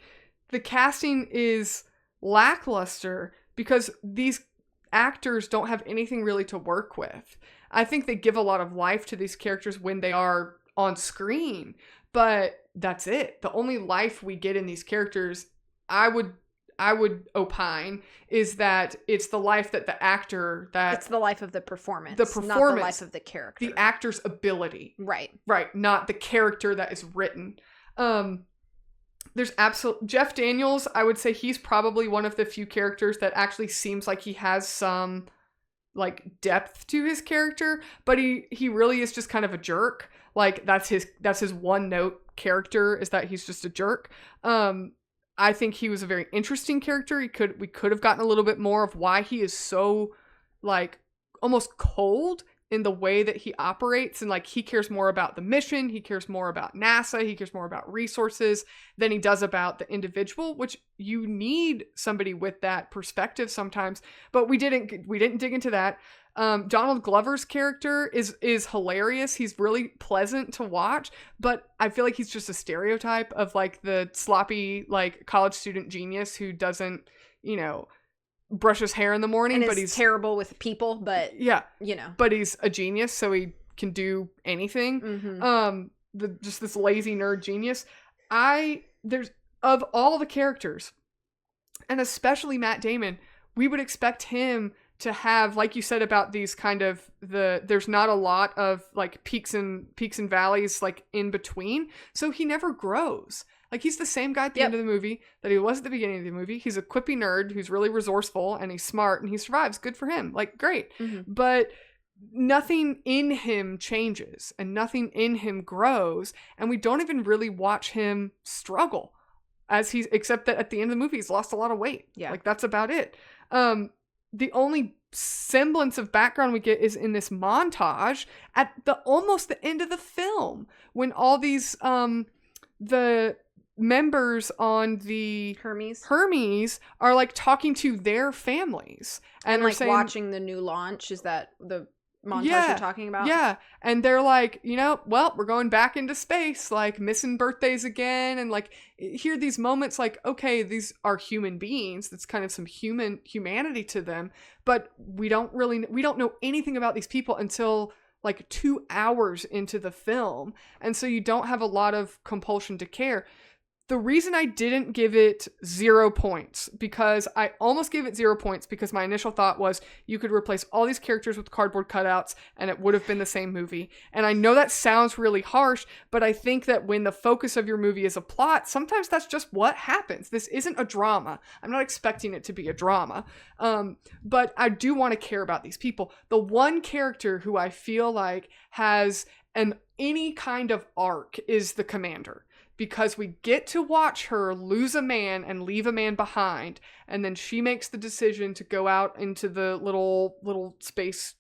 the casting is lackluster because these actors don't have anything really to work with. I think they give a lot of life to these characters when they are on screen, but that's it. The only life we get in these characters, I would opine, is that it's the life that the actor it's the life of the performance, not the life of the character, the actor's ability, right, not the character that is written. There's Jeff Daniels, I would say he's probably one of the few characters that actually seems like he has some like depth to his character, but he really is just kind of a jerk. Like that's his one note character, is that he's just a jerk. I think he was a very interesting character. We could have gotten a little bit more of why he is so like almost cold in the way that he operates, and like he cares more about the mission, he cares more about NASA, he cares more about resources than he does about the individual, which you need somebody with that perspective sometimes, but we didn't dig into that. Donald Glover's character is hilarious. He's really pleasant to watch, but I feel like he's just a stereotype of like the sloppy like college student genius who doesn't, brush his hair in the morning, but he's terrible with people, but but he's a genius, so he can do anything. Just this lazy nerd genius. There's of all the characters, and especially Matt Damon, we would expect him to have, like you said about these kind of there's not a lot of like peaks and valleys like in between, so he never grows. Like, he's the same guy at the end of the movie that he was at the beginning of the movie. He's a quippy nerd who's really resourceful, and he's smart, and he survives. Good for him. Like, great. But nothing in him changes, and nothing in him grows, and we don't even really watch him struggle, except that at the end of the movie, he's lost a lot of weight. Yeah. Like, that's about it. The only semblance of background we get is in this montage at almost the end of the film, when all these, the members on the Hermes are like talking to their families and like saying, watching the new launch. Is that the montage you're talking about? Yeah. And they're like, well, we're going back into space, like missing birthdays again. And like, hear these moments like, okay, these are human beings. That's kind of some humanity to them. But we don't know anything about these people until like 2 hours into the film. And so you don't have a lot of compulsion to care. The reason I didn't give it 0 points, because I almost gave it 0 points, because my initial thought was you could replace all these characters with cardboard cutouts and it would have been the same movie. And I know that sounds really harsh, but I think that when the focus of your movie is a plot, sometimes that's just what happens. This isn't a drama. I'm not expecting it to be a drama. But I do want to care about these people. The one character who I feel like has any kind of arc is the commander. Because we get to watch her lose a man and leave a man behind, and then she makes the decision to go out into the little space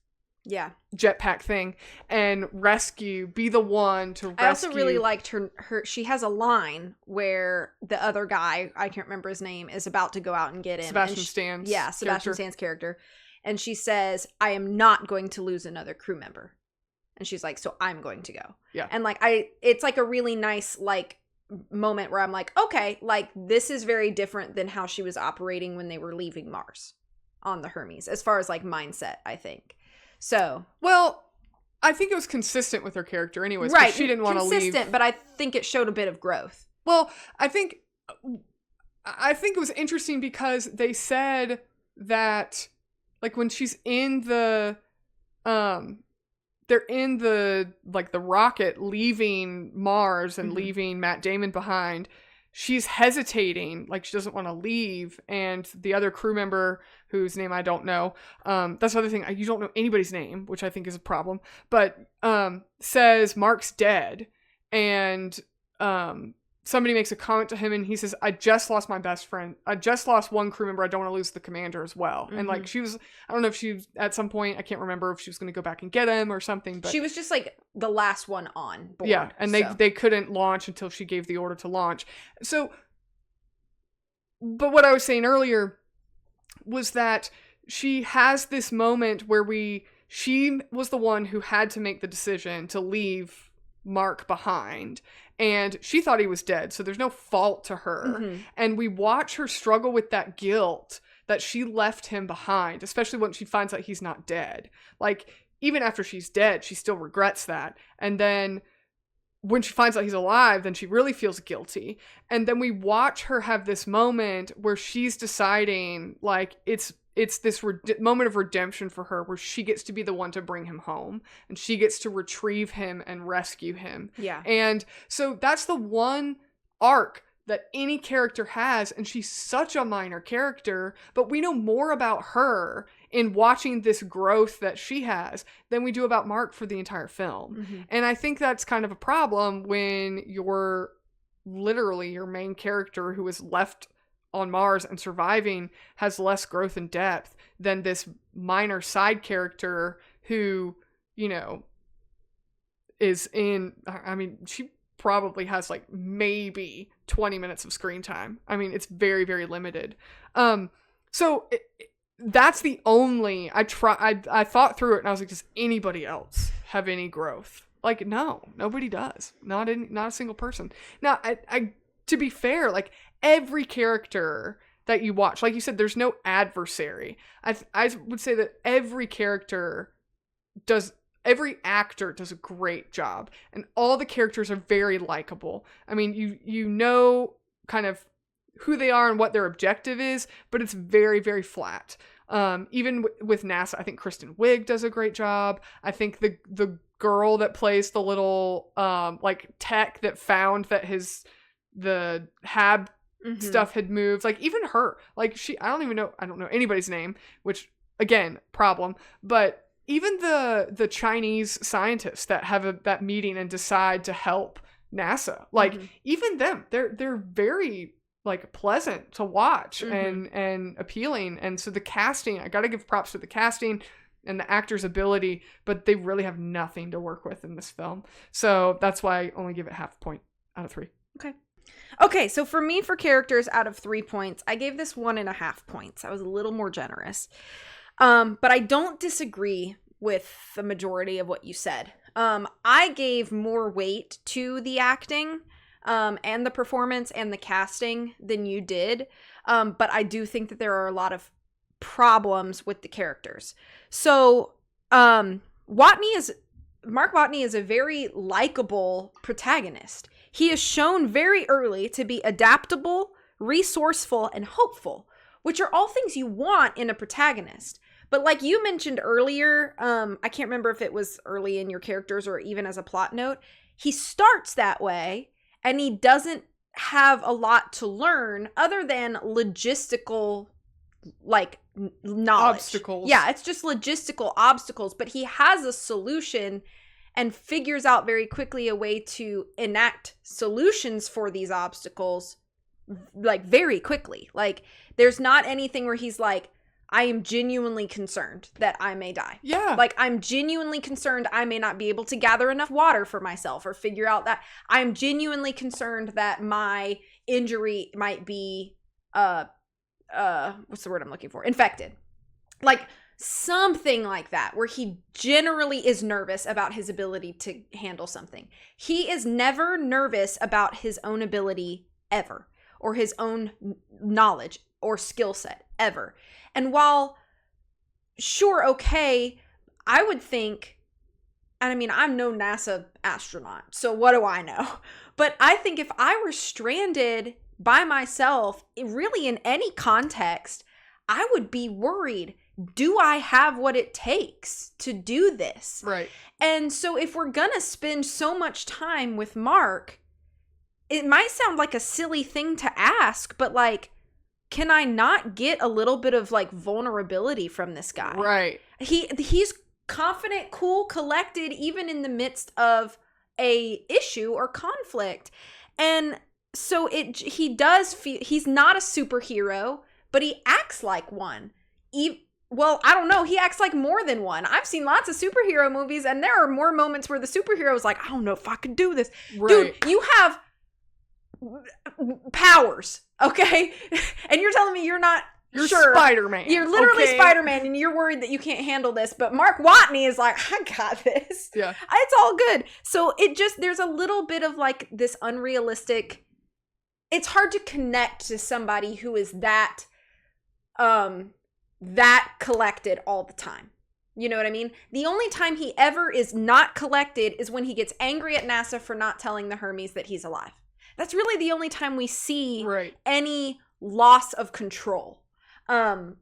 jetpack thing and be the one to rescue. I also really liked her. She has a line where the other guy, I can't remember his name, is about to go out and get him. Sebastian Stan's character. And she says, I am not going to lose another crew member. And she's like, so I'm going to go. Yeah. And like, it's like a really nice, like, moment where I'm like, okay, like, this is very different than how she was operating when they were leaving Mars on the Hermes, as far as like mindset, I think. So, well, I think it was consistent with her character anyways, right? She didn't want to leave. Consistent, but I think it showed a bit of growth. Well, I think it was interesting because they said that, like, when she's in the, they're in the, like, the rocket leaving Mars and leaving Matt Damon behind, she's hesitating, like, she doesn't want to leave, and the other crew member, whose name I don't know, that's the other thing, you don't know anybody's name, which I think is a problem, but says Mark's dead, and somebody makes a comment to him, and he says, I just lost my best friend. I just lost one crew member. I don't want to lose the commander as well. And, like, she was, I don't know if she was, at some point, I can't remember if she was going to go back and get him or something, but she was just, like, the last one on board. Yeah, and they couldn't launch until she gave the order to launch. So, but what I was saying earlier was that she has this moment where she was the one who had to make the decision to leave Mark behind, and she thought he was dead, so there's no fault to her. And we watch her struggle with that guilt that she left him behind, especially when she finds out he's not dead. Like, even after she's dead, she still regrets that. And then when she finds out he's alive, then she really feels guilty. And then we watch her have this moment where she's deciding, like, it's this moment of redemption for her, where she gets to be the one to bring him home, and she gets to retrieve him and rescue him. Yeah. And so that's the one arc that any character has, and she's such a minor character, but we know more about her in watching this growth that she has than we do about Mark for the entire film. And I think that's kind of a problem when you're literally your main character who is left on Mars and surviving has less growth and depth than this minor side character who, you know, is in, I mean, she probably has, like, maybe 20 minutes of screen time. I mean, it's very, very limited. So that's the only, I thought through it, and I was like, does anybody else have any growth? Like, no, nobody does. Not a single person. Now, I to be fair, like, every character that you watch, like you said, there's no adversary. I would say that every actor does a great job, and all the characters are very likable. I mean, you know kind of who they are and what their objective is, but it's very, very flat. Even with NASA, I think Kristen Wiig does a great job. I think the girl that plays the little like tech that found that the Hab stuff had moved, like, even her, like, I don't know anybody's name, which, again, problem, but even the Chinese scientists that have that meeting and decide to help NASA, like, even them, they're very, like, pleasant to watch and appealing. And so the casting, I gotta give props to the casting and the actor's ability, but they really have nothing to work with in this film. So that's why I only give it half a point out of 3. Okay, so for me, for characters out of 3 points, I gave this 1.5 points. I was a little more generous. But I don't disagree with the majority of what you said. I gave more weight to the acting and the performance and the casting than you did. But I do think that there are a lot of problems with the characters. So Mark Watney is a very likable protagonist. He is shown very early to be adaptable, resourceful, and hopeful, which are all things you want in a protagonist. But like you mentioned earlier, I can't remember if it was early in your characters or even as a plot note, he starts that way and he doesn't have a lot to learn other than logistical, like, knowledge. Obstacles. Yeah, it's just logistical obstacles, but he has a solution and figures out very quickly a way to enact solutions for these obstacles, like, very quickly. Like, there's not anything where he's like, I am genuinely concerned that I may die. Yeah. Like, I'm genuinely concerned I may not be able to gather enough water for myself or figure out that I'm genuinely concerned that my injury might be, what's the word I'm looking for? Infected. Like, something like that, where he generally is nervous about his ability to handle something. He is never nervous about his own ability ever, or his own knowledge or skill set ever. And while, sure, okay, I would think, and I mean, I'm no NASA astronaut, so what do I know? But I think if I were stranded by myself, really in any context, I would be worried. Do I have what it takes to do this? Right. And so if we're gonna spend so much time with Mark, it might sound like a silly thing to ask, but like, can I not get a little bit of like vulnerability from this guy? Right. He's confident, cool, collected, even in the midst of a issue or conflict. And so he does feel, he's not a superhero, but he acts like one. Well, I don't know. He acts like more than one. I've seen lots of superhero movies, and there are more moments where the superhero is like, I don't know if I could do this. Right. Dude, you have powers, okay? And you're telling me you're not sure. Spider-Man. You're literally okay? Spider-Man, and you're worried that you can't handle this. But Mark Watney is like, I got this. Yeah. It's all good. So there's a little bit of like this unrealistic, it's hard to connect to somebody who is that collected all the time. You know what I mean? The only time he ever is not collected is when he gets angry at NASA for not telling the Hermes that he's alive. That's really the only time we see any loss of control. And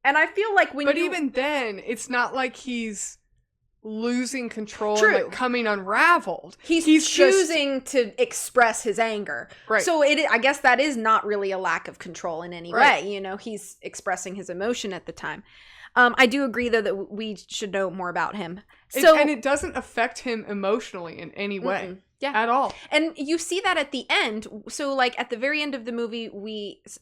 I feel like But even then, it's not like he's losing control and like coming unraveled. He's choosing to express his anger. Right. So I guess that is not really a lack of control in any way. You know, he's expressing his emotion at the time. I do agree though that we should know more about him. And it doesn't affect him emotionally in any way. Yeah. At all. And you see that at the end. So like at the very end of the movie,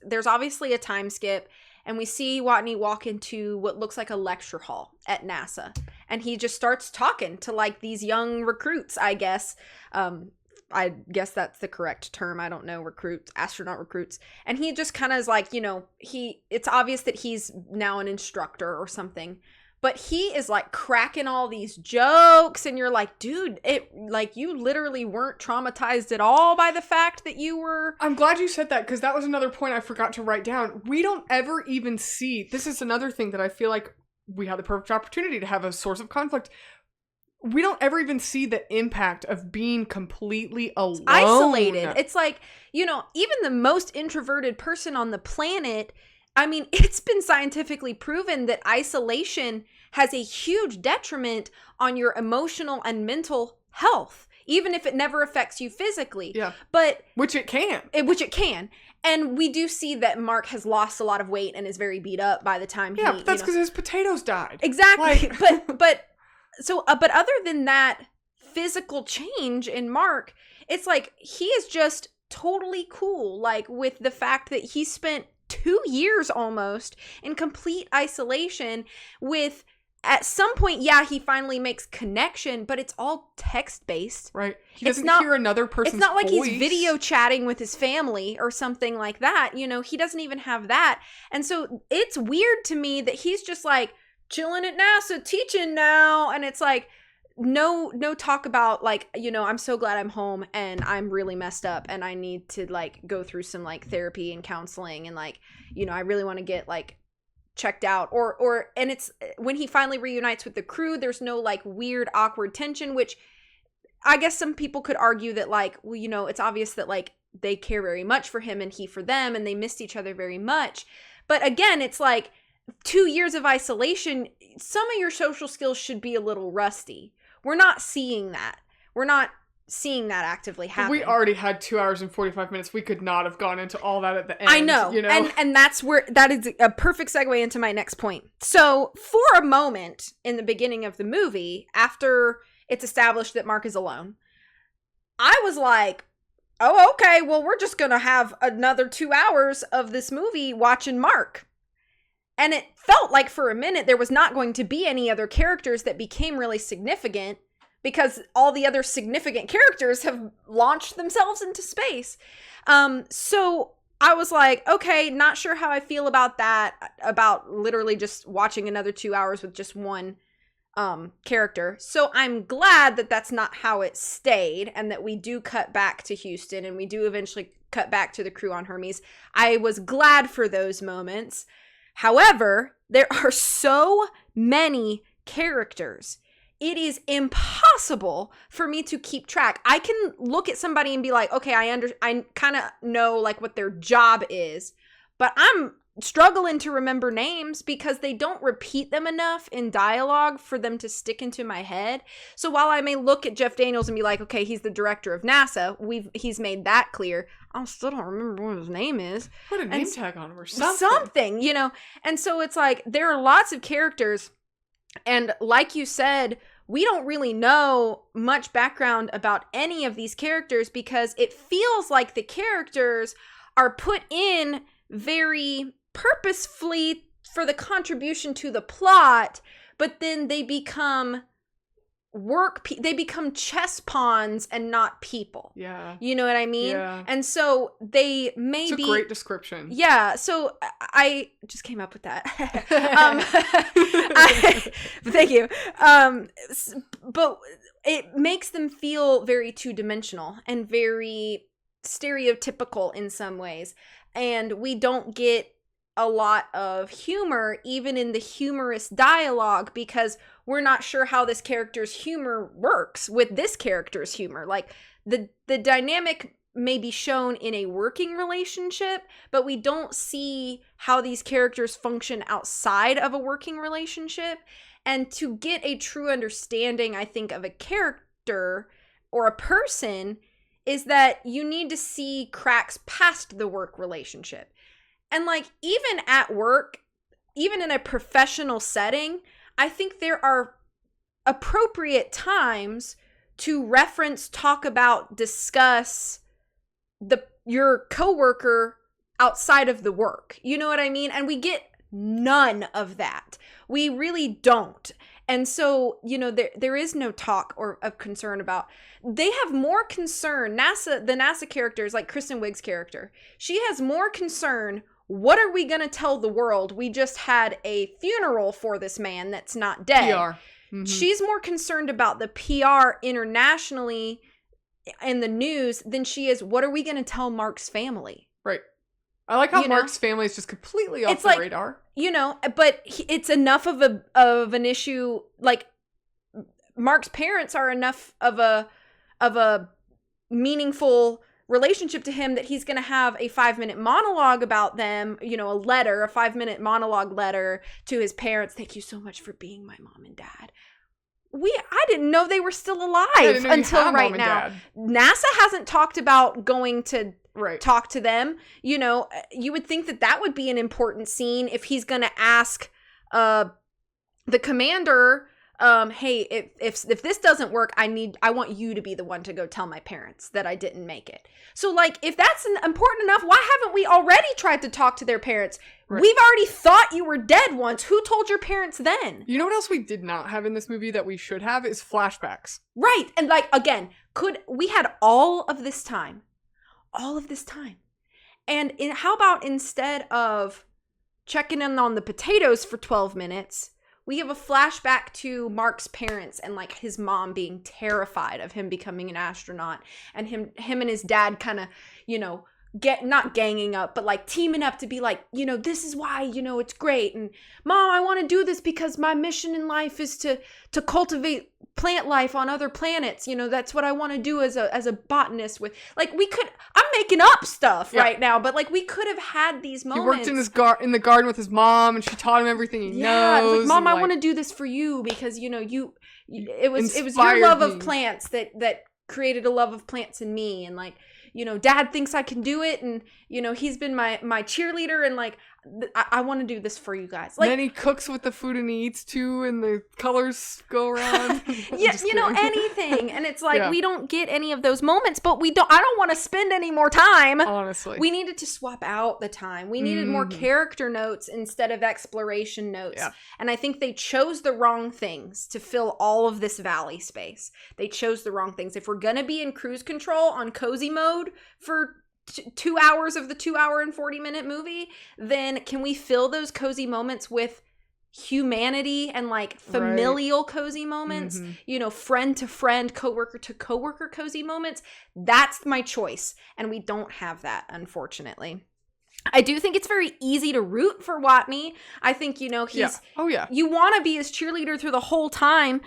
there's obviously a time skip, and we see Watney walk into what looks like a lecture hall at NASA. And he just starts talking to like these young recruits, I guess. I guess that's the correct term. I don't know, astronaut recruits. And he just kind of is like, you know, it's obvious that he's now an instructor or something. But he is like cracking all these jokes, and you're like, dude, you literally weren't traumatized at all by the fact that you were. I'm glad you said that, because that was another point I forgot to write down. We don't ever even see, this is another thing that I feel like we had the perfect opportunity to have a source of conflict. We don't ever even see the impact of being completely alone. Isolated. It's like, you know, even the most introverted person on the planet, I mean, it's been scientifically proven that isolation has a huge detriment on your emotional and mental health, even if it never affects you physically. Yeah. But which it can. And we do see that Mark has lost a lot of weight and is very beat up by the time but that's because his potatoes died. Exactly. But other than that physical change in Mark, it's like he is just totally cool, like with the fact that he spent 2 years almost in complete isolation with, at some point, he finally makes connection, but it's all text-based. Right. He doesn't hear another person's voice. It's not like he's video chatting with his family or something like that. You know, he doesn't even have that. And so it's weird to me that he's just like chilling at NASA, teaching now. And it's like, no talk about like, you know, I'm so glad I'm home and I'm really messed up and I need to like go through some like therapy and counseling, and like, you know, I really want to get like checked out and it's when he finally reunites with the crew, there's no like weird awkward tension, which I guess some people could argue that like, well, you know, it's obvious that like they care very much for him and he for them, and they missed each other very much. But again, it's like 2 years of isolation, some of your social skills should be a little rusty. We're not seeing that. We're not seeing that actively happen. We already had 2 hours and 45 minutes. We could not have gone into all that at the end. I know. You know? And that's where, that is a perfect segue into my next point. So for a moment in the beginning of the movie, after it's established that Mark is alone, I was like, oh, okay, well, we're just going to have another 2 hours of this movie watching Mark. And it felt like for a minute there was not going to be any other characters that became really significant, because all the other significant characters have launched themselves into space. So I was like, okay, not sure how I feel about that, about literally just watching another 2 hours with just one character. So I'm glad that that's not how it stayed, and that we do cut back to Houston and we do eventually cut back to the crew on Hermes. I was glad for those moments. However, there are so many characters. It is impossible for me to keep track. I can look at somebody and be like, okay, I kind of know like what their job is, but I'm struggling to remember names because they don't repeat them enough in dialogue for them to stick into my head. So while I may look at Jeff Daniels and be like, okay, he's the director of NASA, he's made that clear, I still don't remember what his name is. Put a name tag on him or something. Something, you know? And so it's like, there are lots of characters, and like you said, we don't really know much background about any of these characters because it feels like the characters are put in very purposefully for the contribution to the plot, but then they become they become chess pawns and not people. Yeah. You know what I mean? Yeah. And so they maybe... It's a great description. Yeah. So I just came up with that. Thank you. But it makes them feel very two-dimensional and very stereotypical in some ways. And we don't get a lot of humor, even in the humorous dialogue, because we're not sure how this character's humor works with this character's humor. Like, the dynamic may be shown in a working relationship, but we don't see how these characters function outside of a working relationship. And to get a true understanding, I think, of a character or a person is that you need to see cracks past the work relationship. And like, even at work, even in a professional setting, I think there are appropriate times to reference, talk about, discuss your coworker outside of the work. You know what I mean? And we get none of that. We really don't. And so, you know, there is no talk or of concern about. They have more concern. The NASA characters, like Kristen Wiig's character, she has more concern. What are we going to tell the world? We just had a funeral for this man that's not dead. PR. Mm-hmm. She's more concerned about the PR internationally in the news than she is, what are we going to tell Mark's family? Right. I like how Mark's family is just completely off the radar. You know, but it's enough of an issue. Like, Mark's parents are enough of a meaningful relationship to him that he's going to have a 5-minute monologue about them, you know, a 5-minute monologue letter to his parents. Thank you so much for being my mom and dad. I didn't know they were still alive until right now. NASA hasn't talked about going to talk to them. You know, you would think that would be an important scene if he's going to ask the commander, hey, if this doesn't work, I want you to be the one to go tell my parents that I didn't make it. So, like, if that's important enough, why haven't we already tried to talk to their parents? Right. We've already thought you were dead once. Who told your parents then? You know what else we did not have in this movie that we should have is flashbacks. Right. And like, again, we had all of this time. And how about instead of checking in on the potatoes for 12 minutes, we have a flashback to Mark's parents and like his mom being terrified of him becoming an astronaut, and him and his dad kind of, you know, not ganging up, but like teaming up to be like, you know, this is why, you know, it's great. And Mom, I want to do this because my mission in life is to cultivate plant life on other planets. You know, that's what I want to do as a botanist. With like, I'm making up stuff right now, but like, we could have had these moments. He worked in the garden with his mom, and she taught him everything he knows. Like, Mom, I want to do this for you because, you know, it was your love of plants that created a love of plants in me. And like, you know, Dad thinks I can do it, and you know, he's been my cheerleader, and like, I want to do this for you guys. Like, then he cooks with the food and he eats too, and the colors go around. Yeah, you know, anything. And it's like, we don't get any of those moments, but I don't want to spend any more time. Honestly, we needed to swap out the time. We needed more character notes instead of exploration notes. Yeah. And I think they chose the wrong things to fill all of this valley space. They chose the wrong things. If we're gonna be in cruise control on cozy mode for 2 hours of the 2-hour and 40-minute movie, then can we fill those cozy moments with humanity and like familial cozy moments, you know, friend to friend, coworker to coworker cozy moments? That's my choice, and we don't have that, unfortunately. I do think it's very easy to root for Watney. I think, you know, you want to be his cheerleader through the whole time.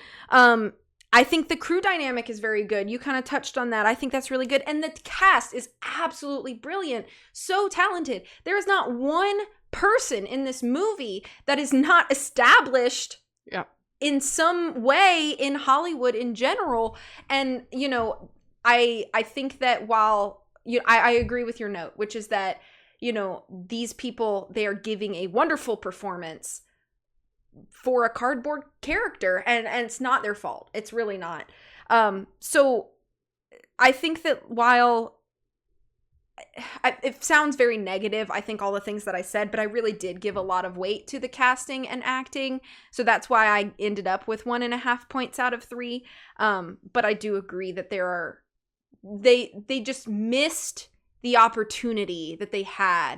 I think the crew dynamic is very good. You kind of touched on that. I think that's really good. And the cast is absolutely brilliant. So talented. There is not one person in this movie that is not established in some way in Hollywood in general. And, you know, I think that while I agree with your note, which is that, you know, these people, they are giving a wonderful performance for a cardboard character, and it's not their fault. It's really not. So I think that while it sounds very negative, I think all the things that I said, but I really did give a lot of weight to the casting and acting. So that's why I ended up with 1.5 points out of 3. But I do agree that they just missed the opportunity that they had.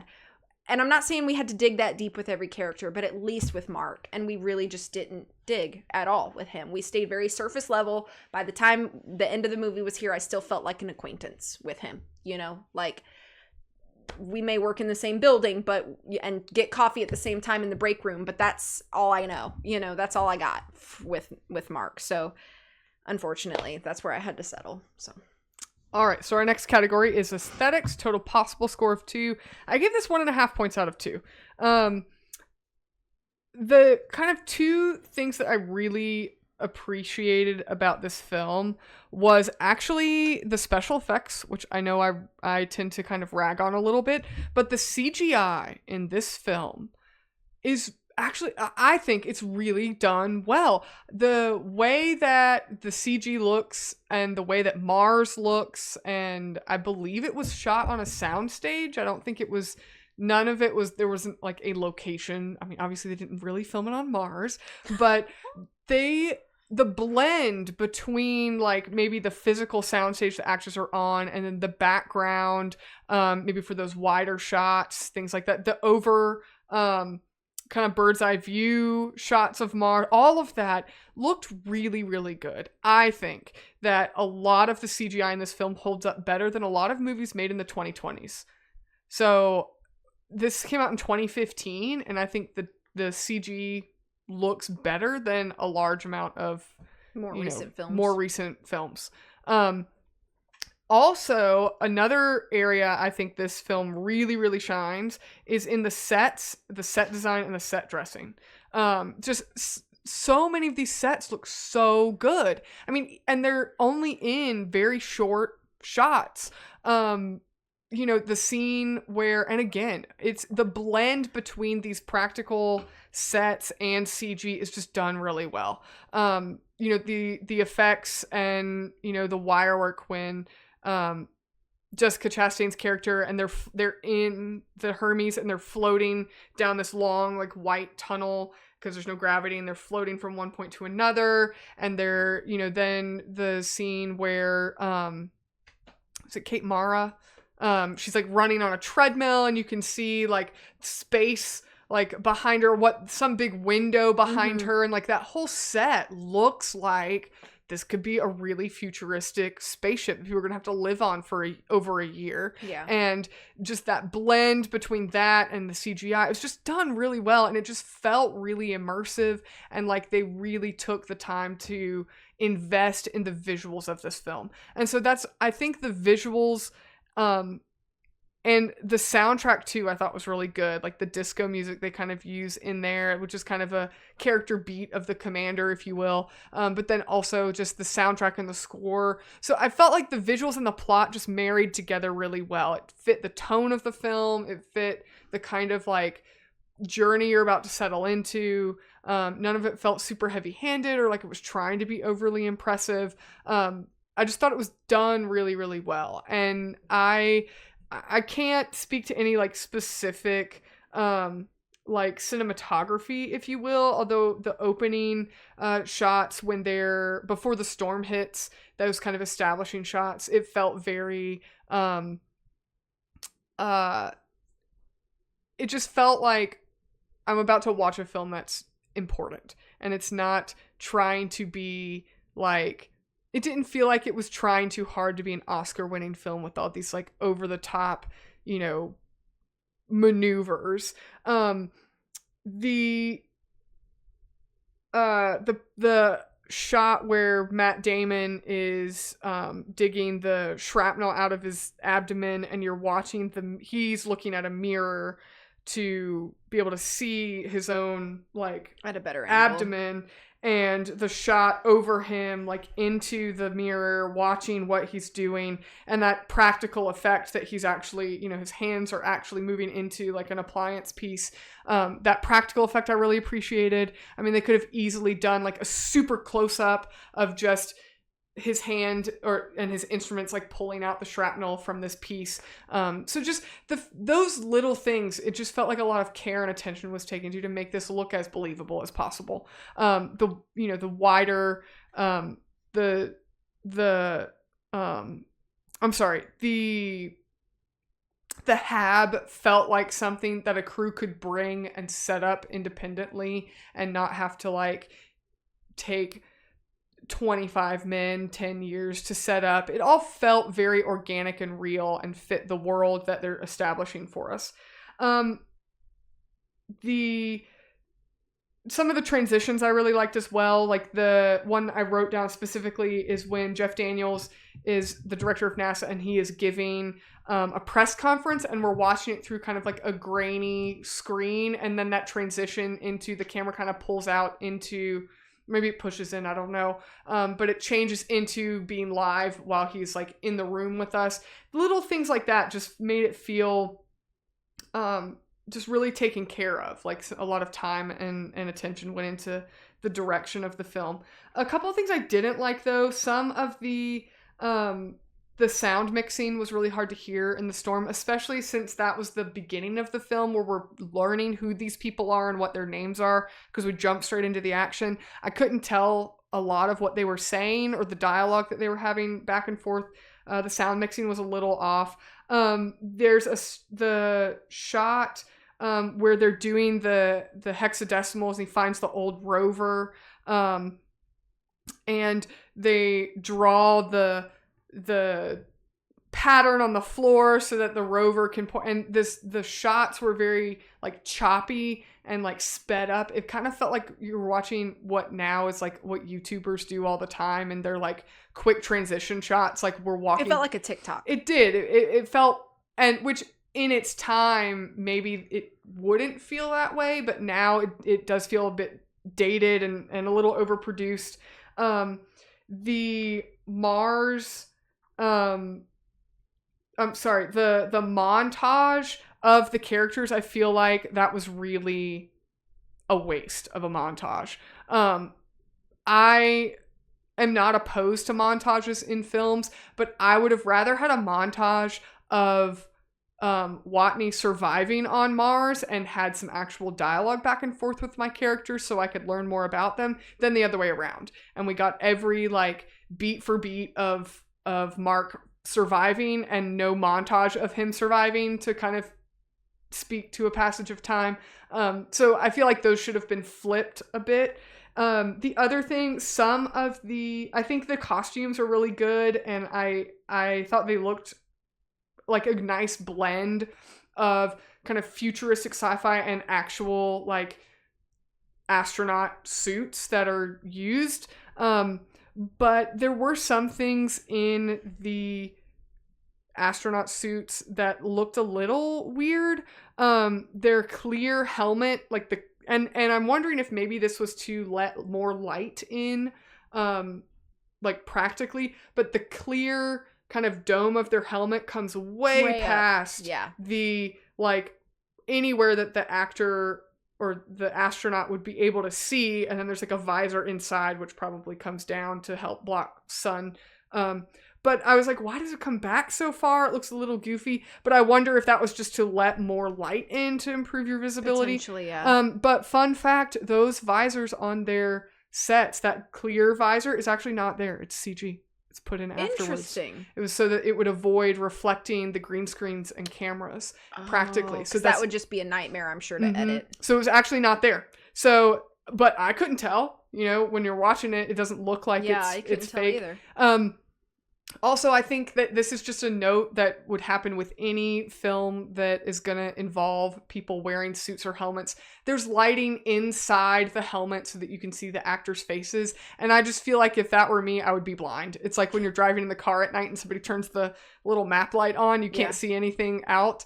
And I'm not saying we had to dig that deep with every character, but at least with Mark. And we really just didn't dig at all with him. We stayed very surface level. By the time the end of the movie was here, I still felt like an acquaintance with him. You know, like, we may work in the same building, and get coffee at the same time in the break room, but that's all I know. You know, that's all I got with Mark. So unfortunately, that's where I had to settle. So. All right, so our next category is aesthetics, total possible score of 2. I gave this 1.5 points out of 2. The kind of 2 things that I really appreciated about this film was actually the special effects, which I know I tend to kind of rag on a little bit, but the CGI in this film is actually, I think it's really done well. The way that the CG looks and the way that Mars looks, and I believe it was shot on a soundstage. I don't think it was, none of it was, there wasn't like a location. I mean, obviously they didn't really film it on Mars, but the blend between like maybe the physical soundstage the actors are on and then the background, maybe for those wider shots, things like that, the over, kind of bird's eye view shots of Mars, all of that looked really, really good. I think that a lot of the CGI in this film holds up better than a lot of movies made in the 2020s. So this came out in 2015, and I think the CG looks better than a large amount of more recent films. Also, another area I think this film really, really shines is in the sets, the set design, and the set dressing. Just so many of these sets look so good. I mean, and they're only in very short shots. You know, the scene where, and again, it's the blend between these practical sets and CG is just done really well. You know, the effects and, you know, the wire work when Jessica Chastain's character and they're in the Hermes and they're floating down this long like white tunnel because there's no gravity, and they're floating from one point to another, and they're, you know, then the scene where is it Kate Mara? She's like running on a treadmill and you can see like space like behind her, some big window behind her, and like that whole set looks like this could be a really futuristic spaceship that people are going to have to live on for over a year. Yeah. And just that blend between that and the CGI, it was just done really well. And it just felt really immersive. And like they really took the time to invest in the visuals of this film. And so I think the visuals, and the soundtrack too, I thought was really good. Like the disco music they kind of use in there, which is kind of a character beat of the commander, if you will. But then also just the soundtrack and the score. So I felt like the visuals and the plot just married together really well. It fit the tone of the film. It fit the kind of like journey you're about to settle into. None of it felt super heavy-handed or like it was trying to be overly impressive. I just thought it was done really, really well. And I can't speak to any like specific like cinematography, if you will, although the opening shots when they're before the storm hits, those kind of establishing shots, it felt very it just felt like I'm about to watch a film that's important, and it's not trying to be like, it didn't feel like it was trying too hard to be an Oscar-winning film with all these like over-the-top, you know, maneuvers. The shot where Matt Damon is digging the shrapnel out of his abdomen, and you're watching he's looking at a mirror to be able to see his own like at a better angle. abdomen, and the shot over him like into the mirror watching what he's doing, and that practical effect that he's actually, you know, his hands are actually moving into like an appliance piece. That practical effect I really appreciated. I mean, they could have easily done like a super close up of just his hand and his instruments like pulling out the shrapnel from this piece. So just those little things, it just felt like a lot of care and attention was taken to make this look as believable as possible. The wider the hab felt like something that a crew could bring and set up independently and not have to like take 25 men, 10 years to set up. It all felt very organic and real and fit the world that they're establishing for us. Some of the transitions I really liked as well. Like the one I wrote down specifically is when Jeff Daniels is the director of NASA and he is giving a press conference, and we're watching it through kind of like a grainy screen, and then that transition into the camera kind of pulls out into, maybe it pushes in, I don't know. But it changes into being live while he's like in the room with us. Little things like that just made it feel just really taken care of. Like a lot of time and attention went into the direction of the film. A couple of things I didn't like though. Some of the sound mixing was really hard to hear in the storm, especially since that was the beginning of the film where we're learning who these people are and what their names are, because we jumped straight into the action. I couldn't tell a lot of what they were saying or the dialogue that they were having back and forth. The sound mixing was a little off. There's the shot where they're doing the hexadecimals, and he finds the old rover, and they draw the pattern on the floor so that the rover can point, and the shots were very like choppy and like sped up. It kind of felt like you were watching what now is like what YouTubers do all the time, and they're like quick transition shots, like we're walking. It felt like a TikTok. It did. It felt, and which in its time maybe it wouldn't feel that way, but now it does feel a bit dated and a little overproduced. The Mars the montage of the characters, I feel like that was really a waste of a montage. I am not opposed to montages in films, but I would have rather had a montage of Watney surviving on Mars and had some actual dialogue back and forth with my characters so I could learn more about them than the other way around. And we got every like beat for beat of Mark surviving and no montage of him surviving to kind of speak to a passage of time. So I feel like those should have been flipped a bit. The other thing, I think the costumes are really good, and I thought they looked like a nice blend of kind of futuristic sci-fi and actual like astronaut suits that are used. But there were some things in the astronaut suits that looked a little weird. Their clear helmet, like and I'm wondering if maybe this was to let more light in, like practically, but the clear kind of dome of their helmet comes way past the like anywhere that the actor or the astronaut would be able to see, and then there's like a visor inside which probably comes down to help block sun. But I was like, why does it come back so far? It looks a little goofy, but I wonder if that was just to let more light in to improve your visibility. Potentially, yeah. But fun fact, those visors on their sets, that clear visor is actually not there. It's CG. It's put in afterwards. Interesting. It was so that it would avoid reflecting the green screens and cameras practically. So that would just be a nightmare, I'm sure, to edit. So it was actually not there. So, but I couldn't tell. You know, when you're watching it, it doesn't look like it's tell fake. Either. Also, I think that this is just a note that would happen with any film that is going to involve people wearing suits or helmets. There's lighting inside the helmet so that you can see the actors' faces. And I just feel like if that were me, I would be blind. It's like when you're driving in the car at night and somebody turns the little map light on, you can't see anything out.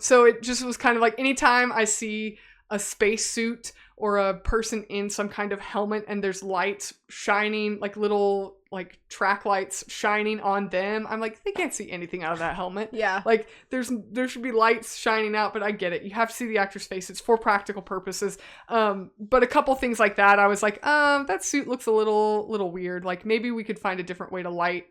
So it just was kind of like anytime I see a spacesuit or a person in some kind of helmet and there's lights shining, like little like track lights shining on them, I'm like, they can't see anything out of that helmet. Yeah. Like there should be lights shining out, but I get it. You have to see the actor's face. It's for practical purposes. But a couple things like that, I was like, that suit looks a little weird. Like maybe we could find a different way to light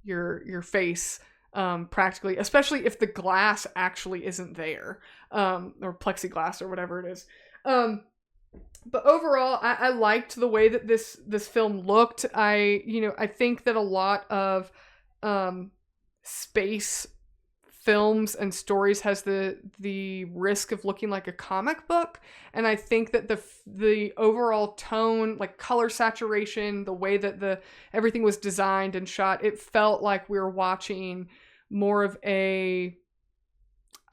your face practically, especially if the glass actually isn't there, or plexiglass or whatever it is. But overall, I liked the way that this film looked. I think that a lot of space films and stories has the risk of looking like a comic book, and I think that the overall tone, like color saturation, the way that everything was designed and shot, it felt like we were watching more of a,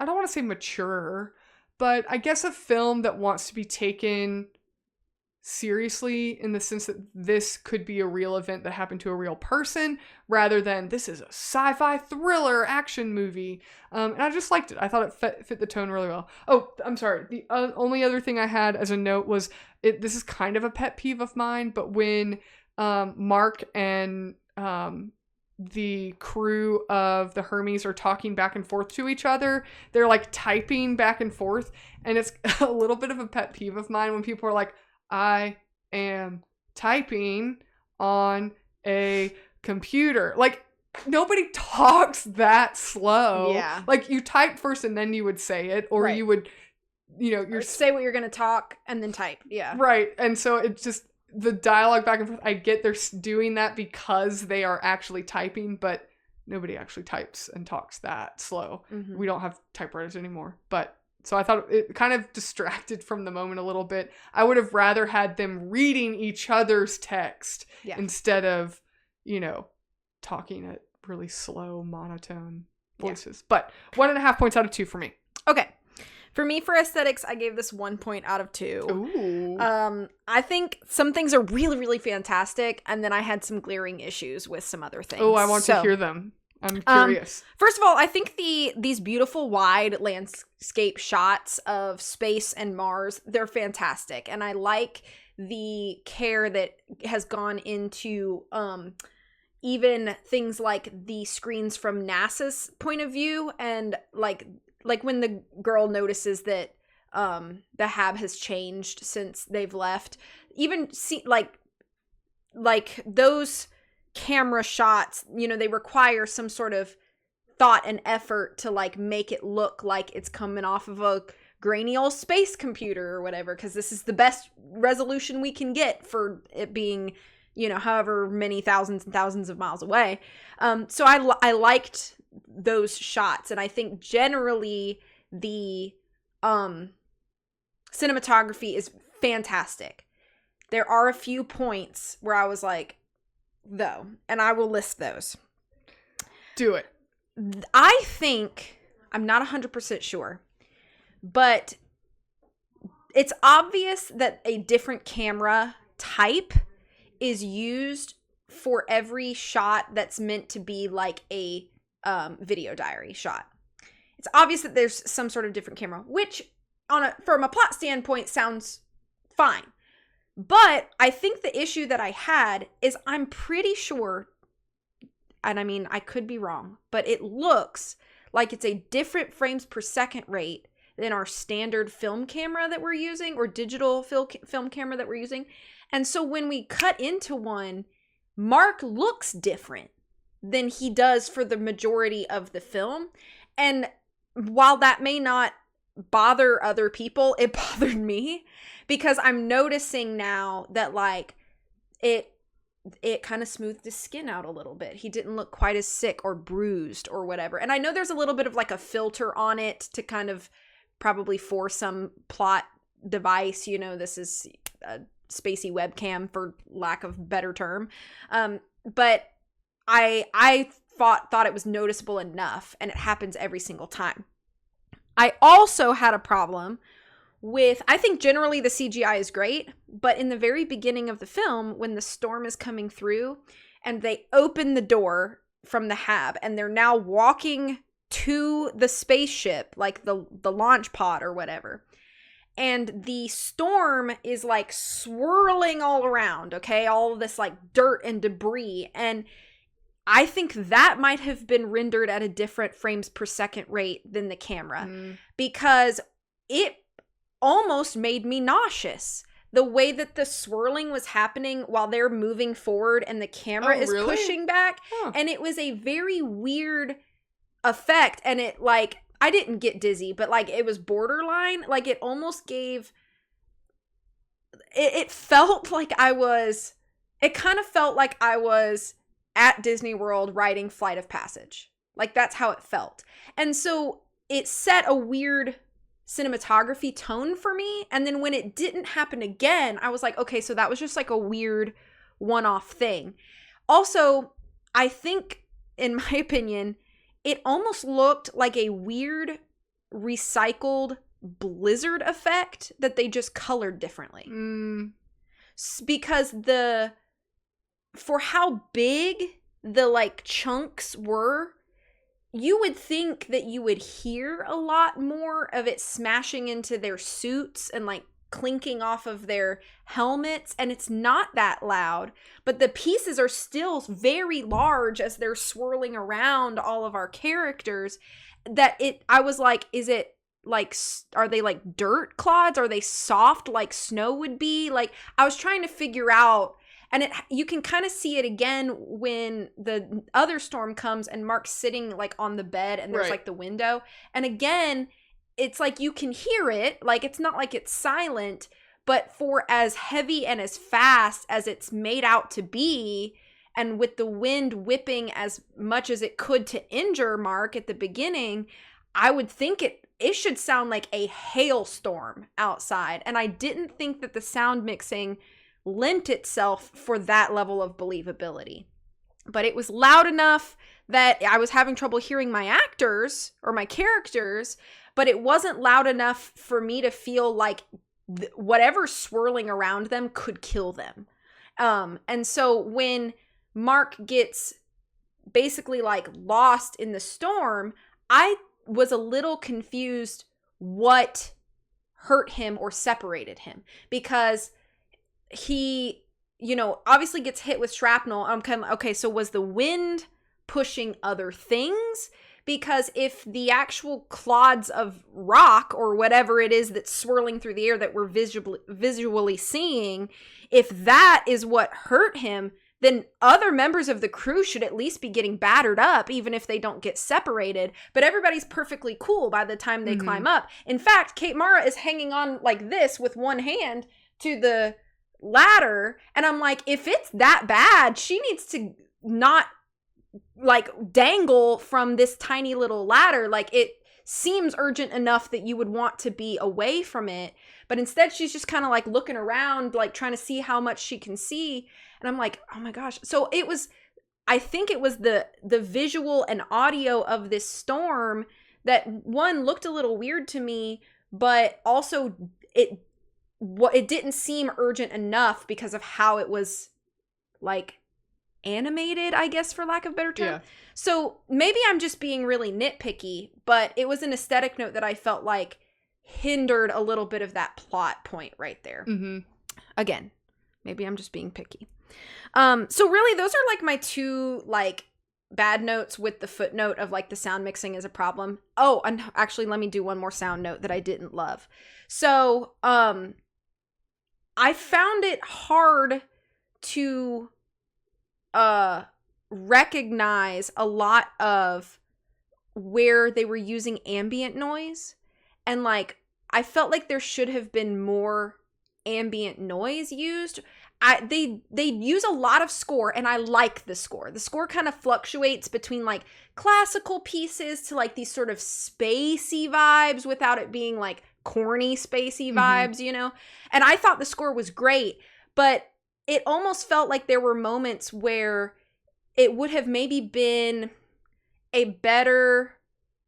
I don't want to say mature, but I guess a film that wants to be taken seriously in the sense that this could be a real event that happened to a real person rather than this is a sci-fi thriller action movie. And I just liked it. I thought it fit the tone really well. Oh, I'm sorry. The only other thing I had as a note was this is kind of a pet peeve of mine, but when Mark and the crew of the Hermes are talking back and forth to each other, they're like typing back and forth, and it's a little bit of a pet peeve of mine when people are like, I am typing on a computer. Like, nobody talks that slow. Yeah. Like, you type first and then you would say it, or you would, or say what you're going to talk and then type. Yeah. Right. And so it's just the dialogue back and forth. I get they're doing that because they are actually typing, but nobody actually types and talks that slow. Mm-hmm. We don't have typewriters anymore, but so I thought it kind of distracted from the moment a little bit. I would have rather had them reading each other's text instead of, talking at really slow, monotone voices. Yeah. But 1.5 points out of 2 for me. Okay. For me, for aesthetics, I gave this 1 point out of 2. Ooh. I think some things are really, really fantastic, and then I had some glaring issues with some other things. Oh, I want to hear them. I'm curious. First of all, I think these beautiful wide landscape shots of space and Mars, they're fantastic. And I like the care that has gone into even things like the screens from NASA's point of view, and like when the girl notices that the hab has changed since they've left. Even see like those camera shots, they require some sort of thought and effort to like make it look like it's coming off of a grainy old space computer or whatever, because this is the best resolution we can get for it being, however many thousands and thousands of miles away. So I liked those shots, and I think generally the cinematography is fantastic. There are a few points where I was like, though, and I will list those. Do it. I think, I'm not 100% sure, but it's obvious that a different camera type is used for every shot that's meant to be like a video diary shot. It's obvious that there's some sort of different camera, which from a plot standpoint sounds fine. But I think the issue that I had is I'm pretty sure, and I mean, I could be wrong, but it looks like it's a different frames per second rate than our standard film camera that we're using, or digital film camera that we're using. And so when we cut into one, Mark looks different than he does for the majority of the film. And while that may not bother other people, it bothered me, because I'm noticing now that like it kind of smoothed his skin out a little bit. He didn't look quite as sick or bruised or whatever. And I know there's a little bit of like a filter on it to kind of probably for some plot device, this is a spacey webcam for lack of better term. But I thought it was noticeable enough, and it happens every single time. I also had a problem with, I think generally the CGI is great, but in the very beginning of the film, when the storm is coming through and they open the door from the hab and they're now walking to the spaceship, like the launch pod or whatever, and the storm is like swirling all around, okay? All of this like dirt and debris, and I think that might have been rendered at a different frames per second rate than the camera, because it almost made me nauseous. The way that the swirling was happening while they're moving forward and the camera is pushing back. And it was a very weird effect. And it, like, I didn't get dizzy, but like it was borderline. Like it almost gave, it felt like it kind of felt like I was at Disney World riding Flight of Passage. Like that's how it felt. And so it set a weird cinematography tone for me. And then when it didn't happen again, I was like, okay, so that was just like a weird one-off thing. Also, I think, in my opinion, it almost looked like a weird recycled blizzard effect that they just colored differently. Because for how big the like chunks were, you would think that you would hear a lot more of it smashing into their suits and like clinking off of their helmets, and it's not that loud, but the pieces are still very large as they're swirling around all of our characters. I was like, is it like, are they like dirt clods? Are they soft like snow would be? Like I was trying to figure out. And you can kind of see it again when the other storm comes and Mark's sitting like on the bed and there's like the window. And again, it's like you can hear it. Like it's not like it's silent, but for as heavy and as fast as it's made out to be, and with the wind whipping as much as it could to injure Mark at the beginning, I would think it should sound like a hailstorm outside. And I didn't think that the sound mixing lent itself for that level of believability. But it was loud enough that I was having trouble hearing my actors or my characters, but it wasn't loud enough for me to feel like whatever's swirling around them could kill them. And so when Mark gets basically like lost in the storm, I was a little confused what hurt him or separated him, because he, obviously gets hit with shrapnel. I'm kind of, okay, so was the wind pushing other things? Because if the actual clods of rock or whatever it is that's swirling through the air that we're visually seeing, if that is what hurt him, then other members of the crew should at least be getting battered up, even if they don't get separated. But everybody's perfectly cool by the time they climb up. In fact, Kate Mara is hanging on like this with one hand to the ladder, and I'm like, if it's that bad, she needs to not like dangle from this tiny little ladder. Like it seems urgent enough that you would want to be away from it, but instead she's just kind of like looking around, like trying to see how much she can see. And I'm like, oh my gosh. So I think it was the visual and audio of this storm that, one, looked a little weird to me, but also it didn't seem urgent enough because of how it was like animated, I guess, for lack of a better term. Yeah. So maybe I'm just being really nitpicky, but it was an aesthetic note that I felt like hindered a little bit of that plot point right there. Again, maybe I'm just being picky. So really those are like my two like bad notes, with the footnote of like the sound mixing is a problem. Oh, and actually let me do one more sound note that I didn't love. So, I found it hard to recognize a lot of where they were using ambient noise, and like I felt like there should have been more ambient noise used. They use a lot of score, and I like the score. The score kind of fluctuates between like classical pieces to like these sort of spacey vibes without it being like corny spacey vibes, and I thought the score was great, but it almost felt like there were moments where it would have maybe been a better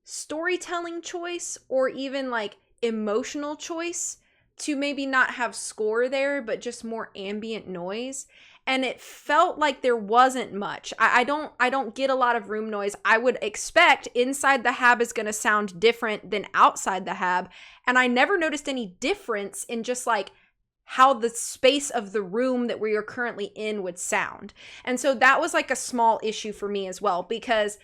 storytelling choice or even like emotional choice to maybe not have score there, but just more ambient noise. And it felt like there wasn't much. I don't get a lot of room noise. I would expect inside the hab is going to sound different than outside the hab. And I never noticed any difference in just like how the space of the room that we are currently in would sound. And so that was like a small issue for me as well, because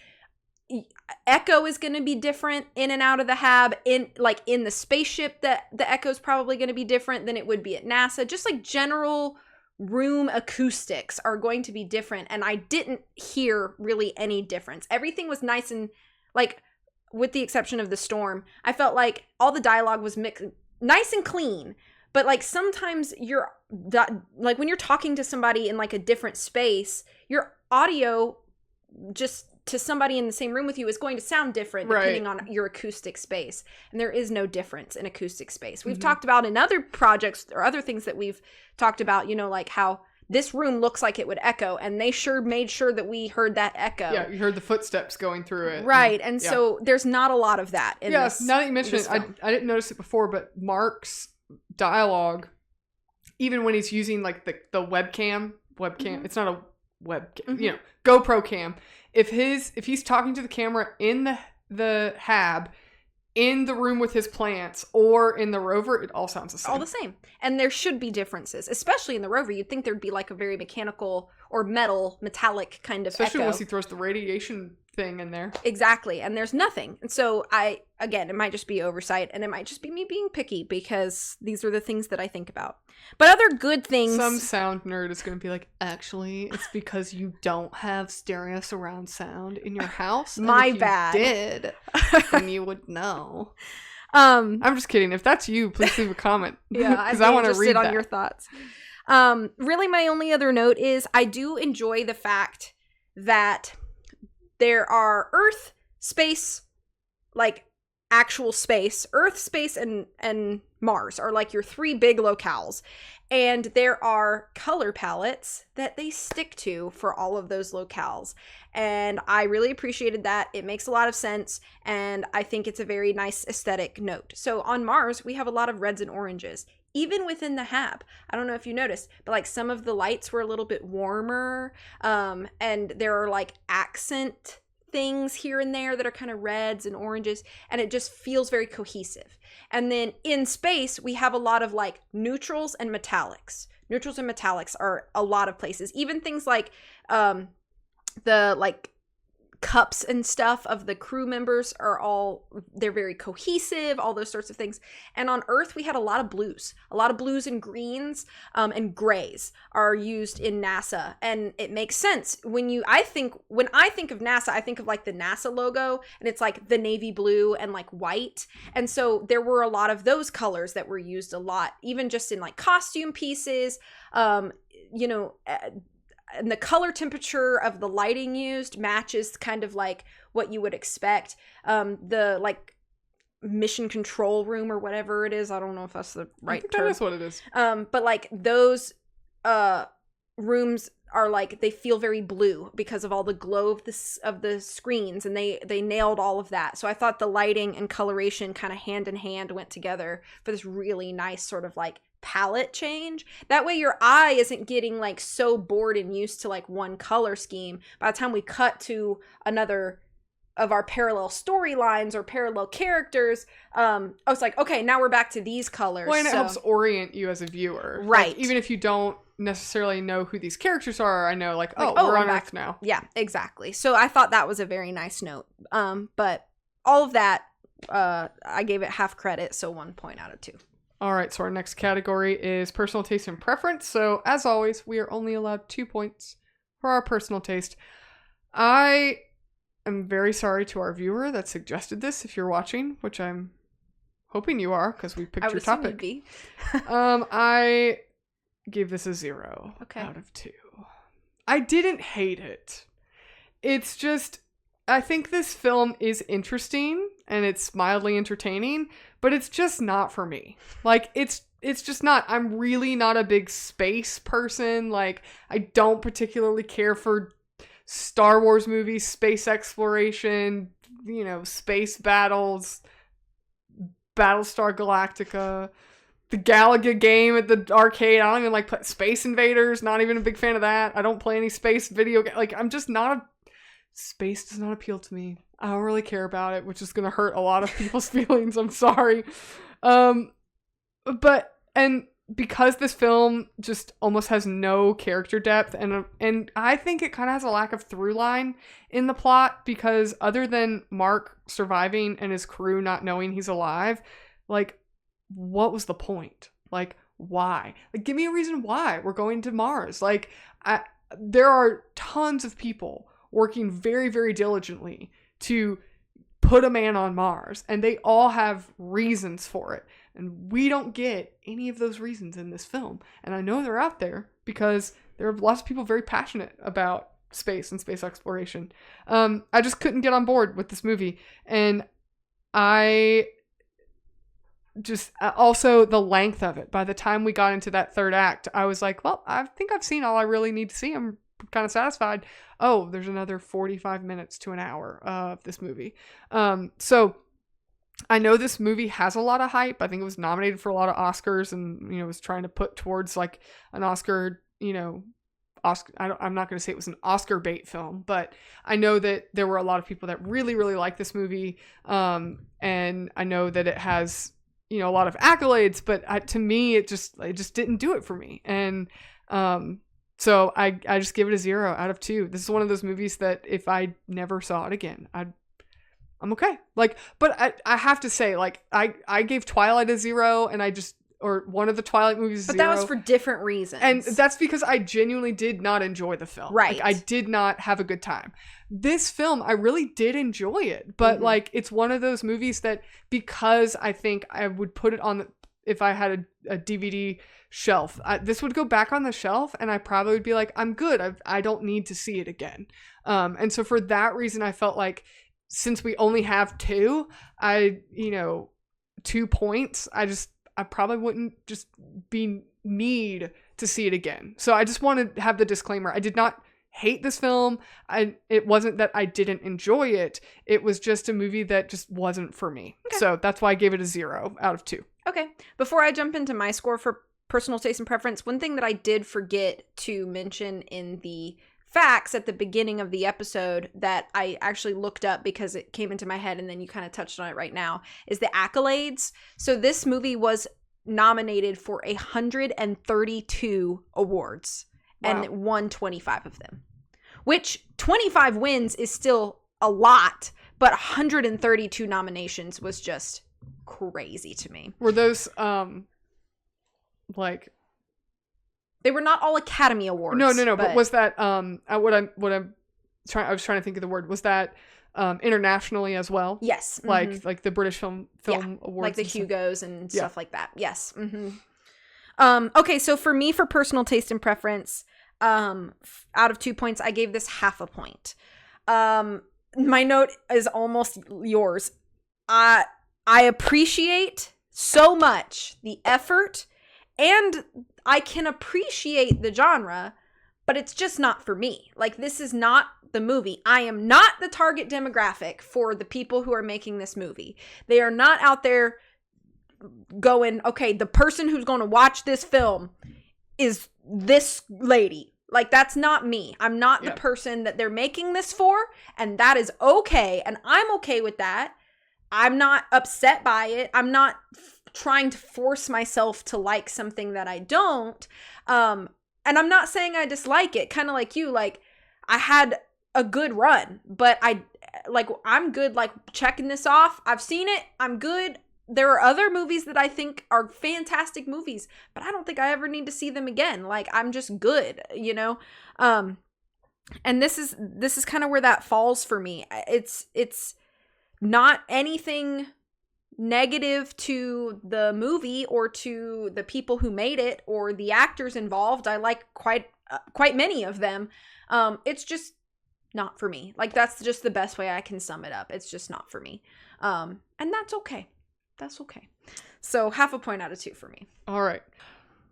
echo is going to be different in and out of the hab. In the spaceship, that the echo is probably going to be different than it would be at NASA. Just like general room acoustics are going to be different, and I didn't hear really any difference. Everything was nice and like, with the exception of the storm, I felt like all the dialogue was nice and clean. But like sometimes like when you're talking to somebody in like a different space, your audio just to somebody in the same room with you is going to sound different depending on your acoustic space. And there is no difference in acoustic space. We've talked about in other projects or other things that we've talked about, you know, like how this room looks like it would echo, and they made sure that we heard that echo. Yeah, you heard the footsteps going through it. Right, and so there's not a lot of that in this. Now that you mention it, I didn't notice it before, but Mark's dialogue, even when he's using like the webcam, it's not a webcam, you know, GoPro cam. If he's talking to the camera in the hab, in the room with his plants, or in the rover, it all sounds the same. All the same. And there should be differences, especially in the rover. You'd think there'd be like a very mechanical or metallic kind of especially echo. Once he throws the radiation thing in there. Exactly. And there's nothing. And so it might just be oversight, and it might just be me being picky, because these are the things that I think about. But other good things. Some sound nerd is going to be like, actually, it's because you don't have stereo surround sound in your house. My and if bad. You did, then you would know. I'm just kidding. If that's you, please leave a comment. Yeah, because I want to read on your thoughts. Really, my only other note is I do enjoy the fact that there are Earth, space, like actual space, Earth, space, and Mars are like your three big locales. And there are color palettes that they stick to for all of those locales. And I really appreciated that. It makes a lot of sense. And I think it's a very nice aesthetic note. So on Mars, we have a lot of reds and oranges. Even within the hab, I don't know if you noticed, but like some of the lights were a little bit warmer. And there are like accent things here and there that are kind of reds and oranges, and it just feels very cohesive. And then in space, we have a lot of like neutrals and metallics. Neutrals and metallics are a lot of places. Even things like the like cups and stuff of the crew members they're very cohesive, all those sorts of things. And on Earth, we had a lot of blues and greens, and grays are used in NASA. And it makes sense when I think of NASA, I think of like the NASA logo, and it's like the navy blue and like white. And so there were a lot of those colors that were used a lot, even just in like costume pieces, and the color temperature of the lighting used matches kind of like what you would expect. The like mission control room or whatever it is, I don't know if that's the right term. That is what it is. But like those rooms are like, they feel very blue because of all the glow of the screens, and they nailed all of that. So I thought the lighting and coloration kind of hand in hand went together for this really nice sort of like palette change. That way your eye isn't getting like so bored and used to like one color scheme. By the time we cut to another of our parallel storylines or parallel characters, I was like, okay, now we're back to these colors. Well, and it helps orient you as a viewer. Right. Like, even if you don't necessarily know who these characters are, I know like, we're on Earth now. Yeah, exactly. So I thought that was a very nice note. But all of that, I gave it half credit, so 1 point out of 2. All right, so our next category is personal taste and preference. So, as always, we are only allowed 2 points for our personal taste. I am very sorry to our viewer that suggested this, if you're watching, which I'm hoping you are, because we picked your topic. Be. I gave this a 0 out of 2. I didn't hate it. It's just, I think this film is interesting and it's mildly entertaining, but it's just not for me. Like, it's just not. I'm really not a big space person. Like, I don't particularly care for Star Wars movies, space exploration, space battles, Battlestar Galactica, the Galaga game at the arcade. I don't even like play Space Invaders. Not even a big fan of that. I don't play any space video game. Like, I'm just not space does not appeal to me. I don't really care about it, which is going to hurt a lot of people's feelings. I'm sorry. And because this film just almost has no character depth, and I think it kind of has a lack of through line in the plot, because other than Mark surviving and his crew not knowing he's alive, like, what was the point? Like, why? Like, give me a reason why we're going to Mars. Like, there are tons of people working very, very diligently to put a man on Mars, and they all have reasons for it. And we don't get any of those reasons in this film. And I know they're out there because there are lots of people very passionate about space and space exploration. I just couldn't get on board with this movie. And I just, also the length of it. By the time we got into that third act, I was like, well, I think I've seen all I really need to see. I'm kind of satisfied. Oh, there's another 45 minutes to an hour of this movie. So I know this movie has a lot of hype. I think it was nominated for a lot of Oscars, and was trying to put towards like an Oscar, Oscar. I'm not going to say it was an Oscar bait film, but I know that there were a lot of people that really, really liked this movie. And I know that it has, a lot of accolades, but to me, it just didn't do it for me. And so I just give it a 0 out of 2. This is one of those movies that if I never saw it again, I'm okay. Like, but I have to say, like, I gave Twilight a 0, and or one of the Twilight movies a 0. But that was for different reasons. And that's because I genuinely did not enjoy the film. Right. Like, I did not have a good time. This film, I really did enjoy it. But, like, it's one of those movies that, because I think I would put it on, if I had a DVD shelf, this would go back on the shelf, and I probably would be like, I'm good. I don't need to see it again. And so for that reason, I felt like, since we only have 2, 2 points, I probably wouldn't just need to see it again. So I just want to have the disclaimer. I did not hate this film. It wasn't that I didn't enjoy it. It was just a movie that just wasn't for me. Okay. So that's why I gave it a 0 out of 2. Okay. Before I jump into my score for personal taste and preference, one thing that I did forget to mention in the facts at the beginning of the episode that I actually looked up because it came into my head, and then you kind of touched on it right now, is the accolades. So this movie was nominated for 132 awards. Wow. And it won 25 of them, which 25 wins is still a lot, but 132 nominations was just crazy to me. Were those like, they were not all Academy Awards. No. But was that I was trying to think of the word. Was that internationally as well? Yes. Mm-hmm. Like the British Film Awards, like the Hugos and stuff like that. Yes. Mm-hmm. Okay, so for me, for personal taste and preference, out of 2 points, I gave this half a point. My note is almost yours. I appreciate so much the effort, and I can appreciate the genre, but it's just not for me. Like, this is not the movie. I am not the target demographic for the people who are making this movie. They are not out there going, okay, the person who's going to watch this film is this lady. Like, that's not me. I'm not the person that they're making this for, and that is okay, and I'm okay with that. I'm not upset by it. I'm not trying to force myself to like something that I don't. And I'm not saying I dislike it. Kind of like you, like, I had a good run, but I'm good, like, checking this off. I've seen it. I'm good. There are other movies that I think are fantastic movies, but I don't think I ever need to see them again. Like, I'm just good, and this is kind of where that falls for me. It's not anything negative to the movie or to the people who made it or the actors involved. I like quite many of them. It's just not for me. Like, that's just the best way I can sum it up. It's just not for me. And that's okay. That's okay. So half a point out of 2 for me. All right.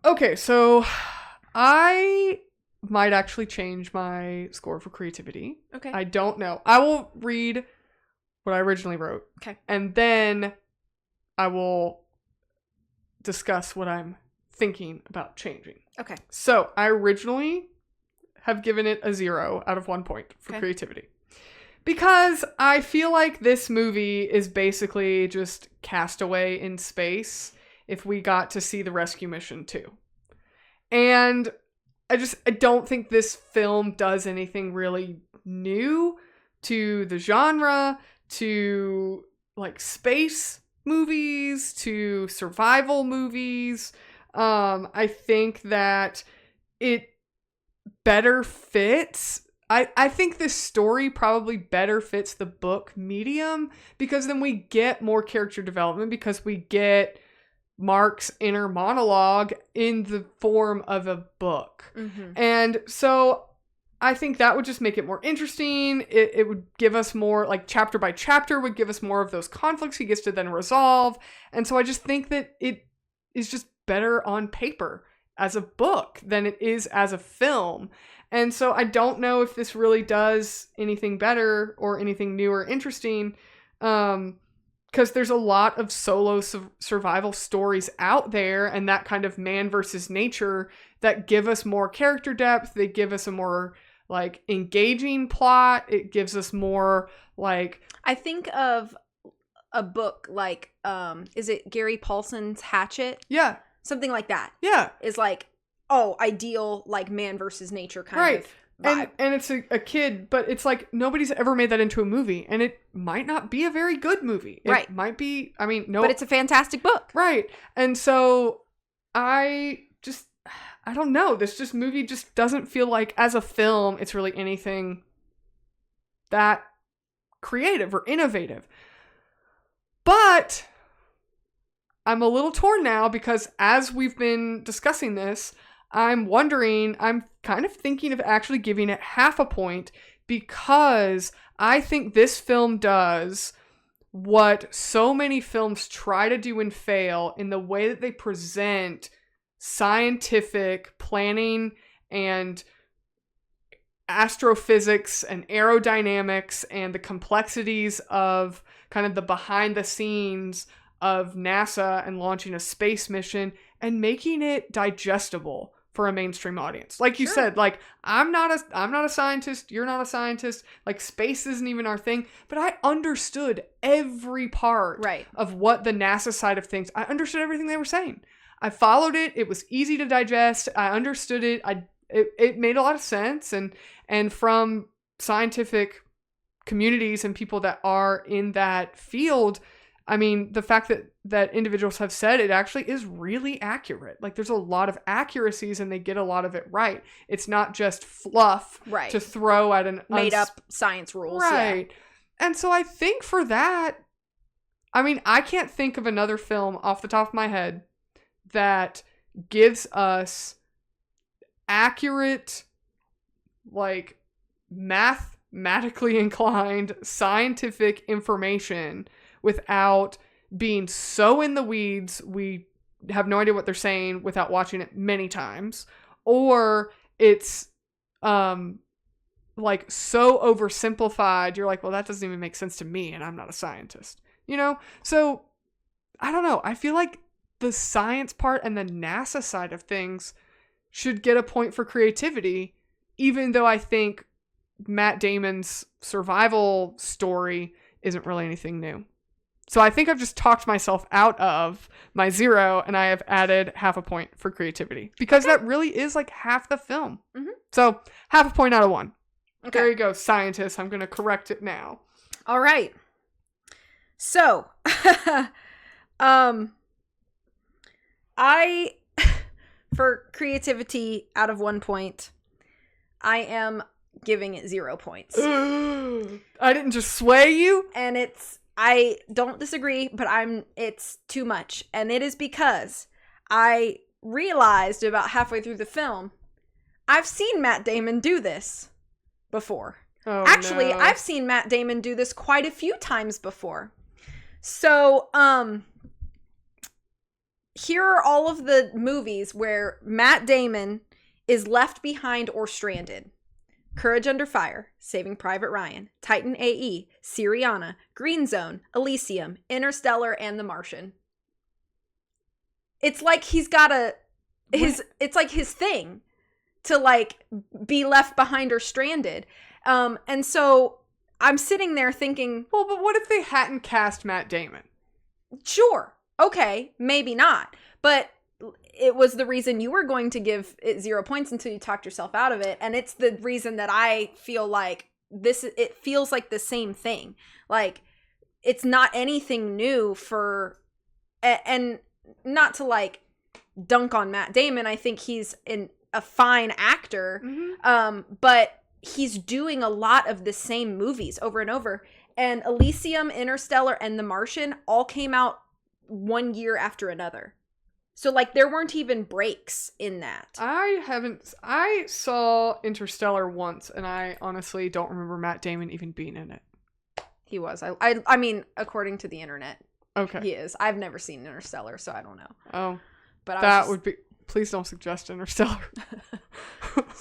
Okay, so I might actually change my score for creativity. Okay. I don't know. I will read what I originally wrote. Okay. And then I will discuss what I'm thinking about changing. Okay. So I originally have given it a 0 out of 1 point for creativity. Because I feel like this movie is basically just Castaway in space if we got to see the rescue mission too. And I don't think this film does anything really new to the genre, to like space movies, to survival movies. I think that it better fits. I think this story probably better fits the book medium because then we get more character development because we get Mark's inner monologue in the form of a book. Mm-hmm. And so I think that would just make it more interesting. It would give us more, like chapter by chapter would give us more of those conflicts he gets to then resolve. And so I just think that it is just better on paper as a book than it is as a film. And so I don't know if this really does anything better or anything new or interesting. Because there's a lot of solo survival stories out there and that kind of man versus nature that give us more character depth. They give us a more like engaging plot. It gives us more like... I think of a book like, is it Gary Paulson's Hatchet? Yeah. Something like that. Yeah. Is like, ideal like man versus nature kind of vibe. And it's a kid, but it's like nobody's ever made that into a movie, and it might not be a very good movie. It might be, no. But it's a fantastic book. Right. And so I don't know. This movie just doesn't feel like as a film it's really anything that creative or innovative. But I'm a little torn now because as we've been discussing this, I'm kind of thinking of actually giving it half a point because I think this film does what so many films try to do and fail in the way that they present scientific planning and astrophysics and aerodynamics and the complexities of kind of the behind the scenes of NASA and launching a space mission and making it digestible for a mainstream audience. Like you said, like I'm not a scientist, you're not a scientist, like space isn't even our thing, but I understood every part of what the NASA side of things, I understood everything they were saying. I followed it, it was easy to digest, I understood it, it made a lot of sense, and from scientific communities and people that are in that field, I mean, the fact that individuals have said it actually is really accurate. Like, there's a lot of accuracies and they get a lot of it right. It's not just fluff to throw at an made up science rules. Right. Yeah. And so I think for that, I mean, I can't think of another film off the top of my head that gives us accurate, like, mathematically inclined scientific information without being so in the weeds we have no idea what they're saying without watching it many times, or it's like so oversimplified you're like, well, that doesn't even make sense to me and I'm not a scientist, you know? So I don't know, I feel like the science part and the NASA side of things should get a point for creativity, even though I think Matt Damon's survival story isn't really anything new. So I think I've just talked myself out of my 0 and I have added half a point for creativity because that really is like half the film. Mm-hmm. So half a point out of 1. Okay. There you go, scientists. I'm going to correct it now. All right. So, I, for creativity out of 1 point, I am giving it 0 points. I didn't just sway you? And I don't disagree, but it's too much. And it is because I realized about halfway through the film, I've seen Matt Damon do this before. Oh, Actually, no. I've seen Matt Damon do this quite a few times before. So, here are all of the movies where Matt Damon is Left Behind or Stranded, Courage Under Fire, Saving Private Ryan, Titan AE, Syriana, Green Zone, Elysium, Interstellar, and The Martian. It's like he's got it's like his thing to like be left behind or stranded. And so I'm sitting there thinking, well, but what if they hadn't cast Matt Damon? Sure. Okay. Maybe not. But it was the reason you were going to give it 0 points until you talked yourself out of it. And it's the reason that I feel like it feels like the same thing. Like, it's not anything new and not to like dunk on Matt Damon. I think he's a fine actor. Mm-hmm. But he's doing a lot of the same movies over and over. And Elysium, Interstellar, and The Martian all came out 1 year after another. So, like, there weren't even breaks in that. I saw Interstellar once, and I honestly don't remember Matt Damon even being in it. He was. I mean, according to the internet, okay, he is. I've never seen Interstellar, so I don't know. Oh, but would be... Please don't suggest Interstellar.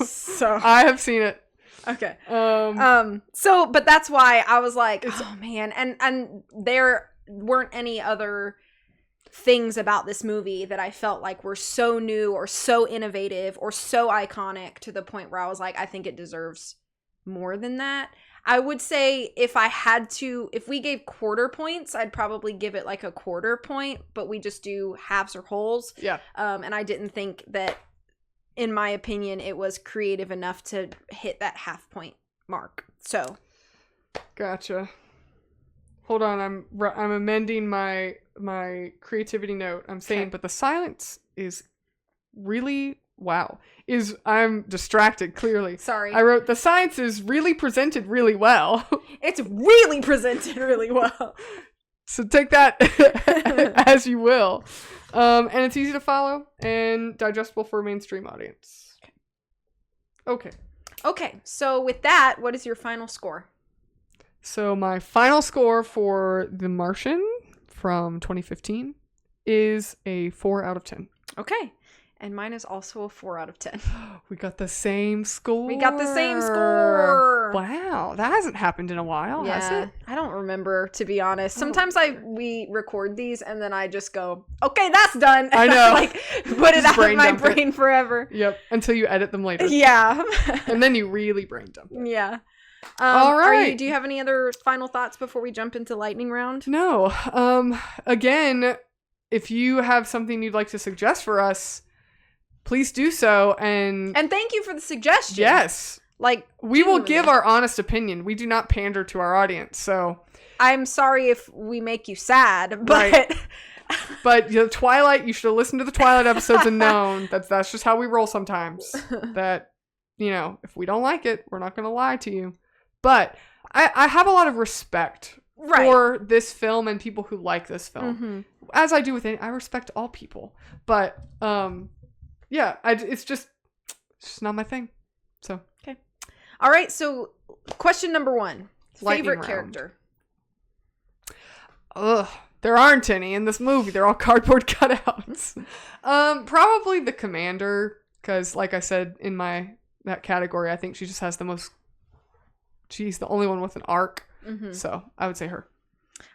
So... I have seen it. Okay. So, but that's why I was like, oh, man. And there weren't any other things about this movie that I felt like were so new or so innovative or so iconic to the point where I was like, I think it deserves more than that. I would say if we gave quarter points, I'd probably give it like a quarter point, but we just do halves or wholes. Yeah. And I didn't think that, in my opinion, it was creative enough to hit that half point mark. So. Gotcha. Hold on, I'm amending my creativity note. I'm saying, okay. But the silence is really, wow. I'm distracted, clearly. Sorry. I wrote, the science is really presented really well. It's really presented really well. So take that as you will. And it's easy to follow and digestible for a mainstream audience. Okay. Okay, so with that, what is your final score? So my final score for The Martian from 2015 is a 4 out of 10. Okay. And mine is also a 4 out of 10. We got the same score. Wow. That hasn't happened in a while, has it? I don't remember, to be honest. Sometimes we record these and then I just go, okay, that's done. I know. Like, put it out of my brain forever. Yep. Until you edit them later. Yeah. And then you really brain dump it. Yeah. All right. Do you have any other final thoughts before we jump into lightning round? No. Again, if you have something you'd like to suggest for us, please do so. And thank you for the suggestion. Yes. Like, we will give our honest opinion. We do not pander to our audience. So I'm sorry if we make you sad, but right. But the Twilight, you should have listened to the Twilight episodes and known that's just how we roll sometimes. That, if we don't like it, we're not going to lie to you. But I have a lot of respect for this film and people who like this film. Mm-hmm. As I do with it, I respect all people. But, yeah, it's just not my thing. So. Okay. All right. So question number 1, favorite character. Ugh. There aren't any in this movie. They're all cardboard cutouts. Probably the commander. Cause like I said, in that category, I think she just has she's the only one with an arc. Mm-hmm. So I would say her.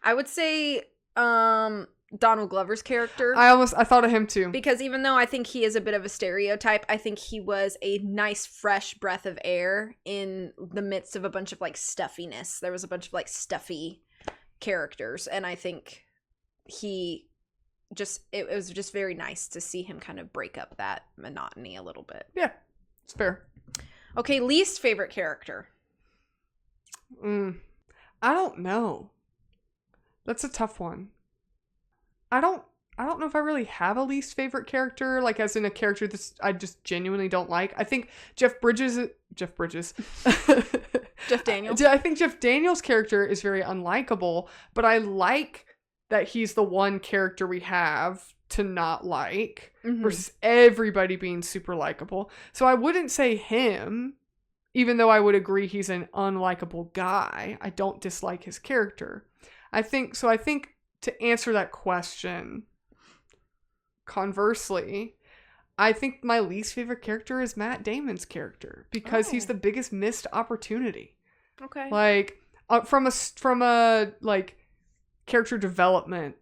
I would say, Donald Glover's character. I thought of him too. Because even though I think he is a bit of a stereotype, I think he was a nice fresh breath of air in the midst of a bunch of like stuffiness. There was a bunch of like stuffy characters, and I think it was just very nice to see him kind of break up that monotony a little bit. Yeah, it's fair. Okay, least favorite character. I don't know. That's a tough one. I don't know if I really have a least favorite character, like as in a character that I just genuinely don't like. I think Jeff Daniels. I think Jeff Daniels' character is very unlikable, but I like that he's the one character we have to not like, mm-hmm. versus everybody being super likable. So I wouldn't say him, even though I would agree he's an unlikable guy. I don't dislike his character. I think to answer that question, conversely, I think my least favorite character is Matt Damon's character because he's the biggest missed opportunity. Okay. Like from a like character development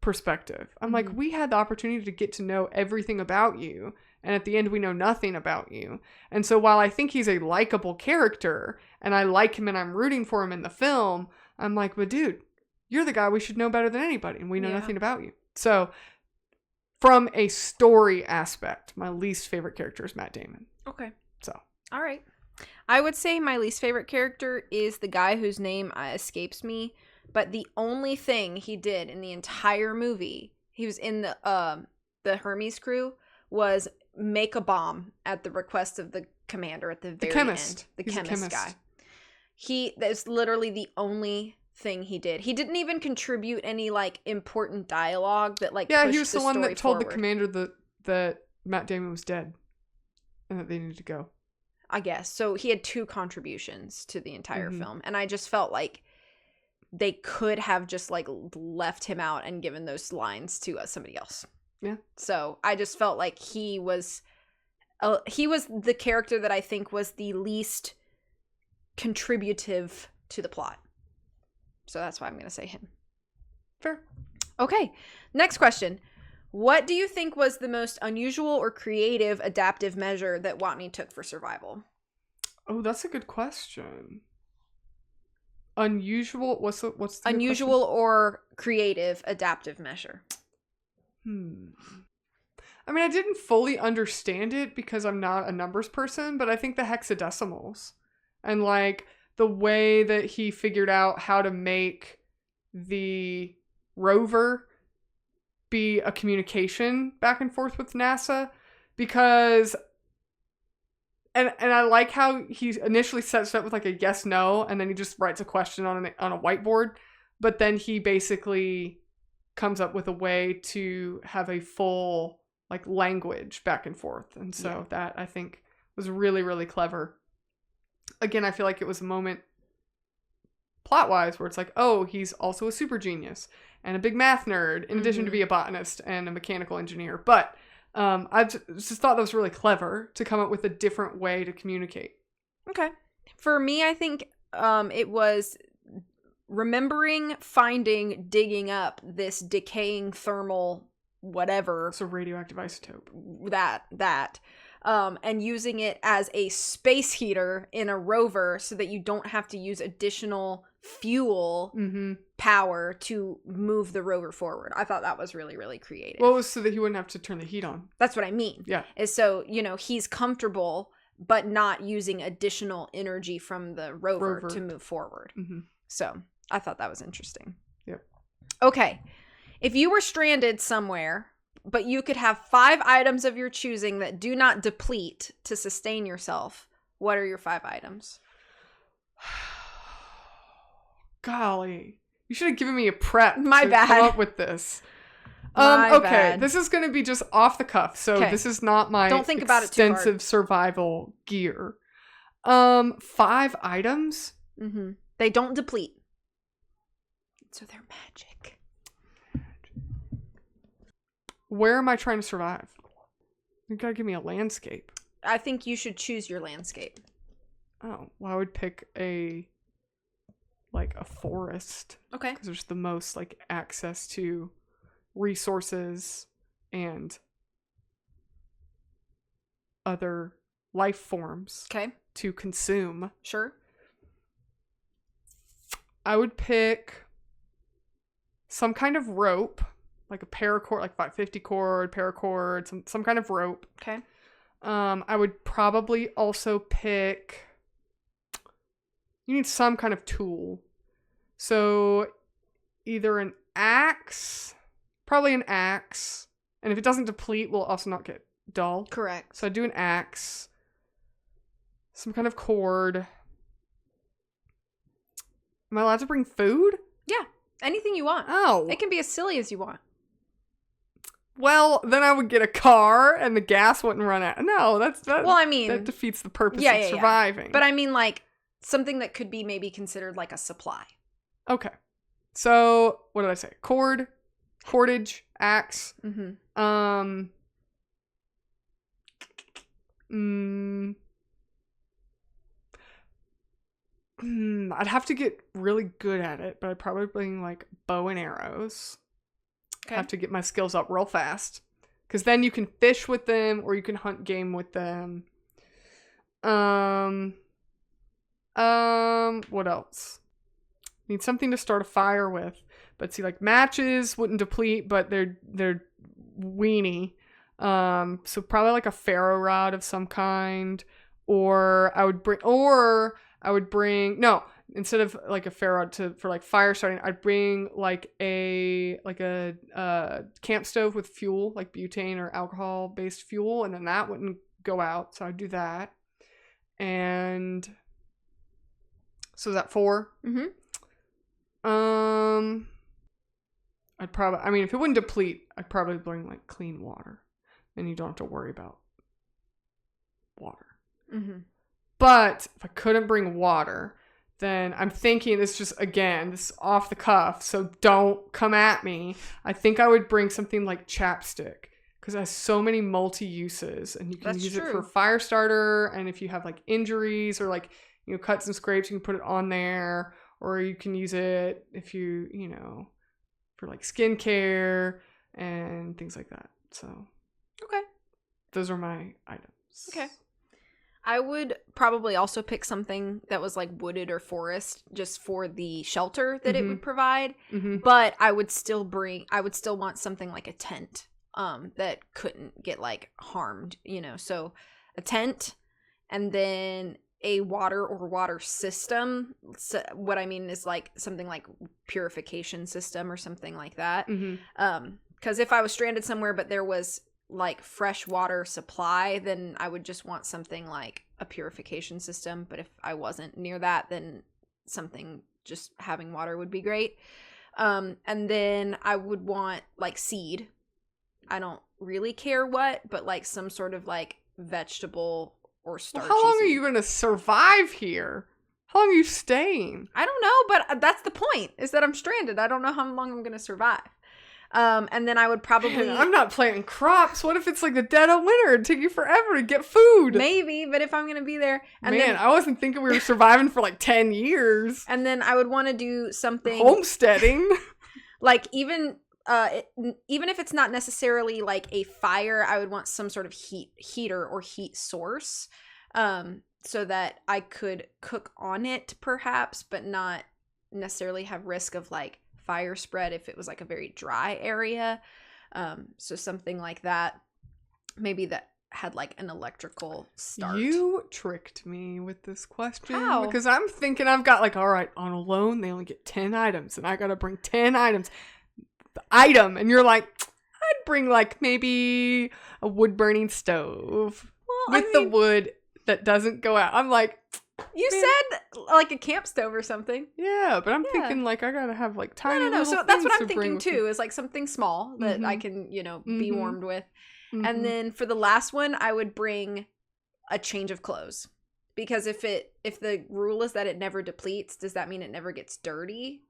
perspective, I'm like, we had the opportunity to get to know everything about you, and at the end we know nothing about you. And so while I think he's a likable character and I like him and I'm rooting for him in the film, I'm like, but dude, you're the guy we should know better than anybody, and we know nothing about you. So from a story aspect, my least favorite character is Matt Damon. Okay. So. All right. I would say my least favorite character is the guy whose name escapes me, but the only thing he did in the entire movie, he was in the Hermes crew, was make a bomb at the request of the commander at the very end. The chemist guy. That's literally the only thing he did. He didn't even contribute any like important dialogue that like pushed he was the one that told forward. the commander that Matt Damon was dead and that they needed to go. I guess. So he had 2 contributions to the entire film, and I just felt like they could have just like left him out and given those lines to somebody else. Yeah. So I just felt like he was the character that I think was the least contributive to the plot. So that's why I'm going to say him. Fair. Okay. Next question. What do you think was the most unusual or creative adaptive measure that Watney took for survival? Oh, that's a good question. Unusual? What's the unusual or creative adaptive measure? I mean, I didn't fully understand it because I'm not a numbers person, but I think the hexadecimals and like the way that he figured out how to make the rover be a communication back and forth with NASA, because and I like how he initially sets it up with like a yes no, and then he just writes a question on a whiteboard, but then he basically comes up with a way to have a full like language back and forth, and so that I think was really, really clever. Again, I feel like it was a moment plot-wise where it's like, oh, he's also a super genius and a big math nerd in addition to be a botanist and a mechanical engineer. But I just thought that was really clever to come up with a different way to communicate. Okay. For me, I think it was remembering, finding, digging up this decaying thermal whatever. So radioactive isotope. That. And using it as a space heater in a rover so that you don't have to use additional fuel power to move the rover forward. I thought that was really, really creative. Well, it was so that he wouldn't have to turn the heat on. That's what I mean. Yeah. Is so, he's comfortable but not using additional energy from the rover. To move forward. So I thought that was interesting. Yep. Okay. If you were stranded somewhere, but you could have 5 items of your choosing that do not deplete to sustain yourself, what are your 5 items? Golly. You should have given me a prep My to bad. come up with this. My okay, bad. This is going to be just off the cuff, so this is not my Don't think about it too hard. extensive survival gear. 5 items? They don't deplete. So they're magic. Where am I trying to survive? You gotta give me a landscape. I think you should choose your landscape. Oh, well, I would pick a forest. Okay. Because there's the most like access to resources and other life forms. Okay. To consume. Sure. I would pick some kind of rope, like a paracord, like 550 cord, paracord, some kind of rope. Okay. I would probably also pick. You need some kind of tool. So either an axe, probably an axe, and if it doesn't deplete, we'll also not get dull. Correct. So I'd do an axe, some kind of cord. Am I allowed to bring food? Yeah, anything you want. Oh. It can be as silly as you want. Well, then I would get a car and the gas wouldn't run out. No, that defeats the purpose of surviving. Yeah. But I mean like something that could be maybe considered like a supply. Okay. So, what did I say? Cordage, axe. I'd have to get really good at it, but I'd probably bring like bow and arrows. Okay. Have to get my skills up real fast, because then you can fish with them or you can hunt game with them. What else? Need something to start a fire with. But see, like matches wouldn't deplete, but they're weenie. So probably like a ferro rod of some kind, or I would bring no, instead of like a ferro rod for like fire starting, I'd bring like a camp stove with fuel, like butane or alcohol based fuel, and then that wouldn't go out. So I'd do that. And so is that 4? Mm-hmm. If it wouldn't deplete, I'd probably bring like clean water, and you don't have to worry about water. Mm-hmm. But if I couldn't bring water, then I'm thinking, this is off the cuff, so don't come at me. I think I would bring something like chapstick, because it has so many multi-uses, and you can use it for fire starter, and if you have like injuries or like, cuts and scrapes, you can put it on there, or you can use it if you for like skincare and things like that. So okay, those are my items. Okay. I would probably also pick something that was like wooded or forest, just for the shelter that it would provide. Mm-hmm. But I would still want something like a tent that couldn't get like harmed, so a tent, and then a water system. So what I mean is like something like purification system or something like that. Mm-hmm. Because if I was stranded somewhere but there was like fresh water supply, then I would just want something like a purification system. But if I wasn't near that, then something just having water would be great. And then I would want like seed. I don't really care what, but like some sort of like vegetable or starchy. How long are you going to survive here? How long are you staying? I don't know, but that's the point, is that I'm stranded. I don't know how long I'm going to survive. And then I would probably... Man, I'm not planting crops. What if it's like the dead of winter? It'd take you forever to get food. Maybe, but if I'm going to be there... I wasn't thinking we were surviving for like 10 years. And then I would want to do something... Homesteading. Like even if it's not necessarily like a fire, I would want some sort of heater or heat source, so that I could cook on it perhaps, but not necessarily have risk of like fire spread if it was like a very dry area. So something like that, maybe that had like an electrical start. You tricked me with this question. How? Because I'm thinking I've got like, all right, on a loan they only get 10 items and I gotta bring 10 items. The item, and you're like, I'd bring like maybe a wood burning stove with the wood that doesn't go out. I'm like, you said like a camp stove or something. Yeah, but I'm thinking like I gotta have like tiny little so that's what I'm thinking too, is like something small that I can be warmed with. And then for the last one, I would bring a change of clothes, because if the rule is that it never depletes, does that mean it never gets dirty?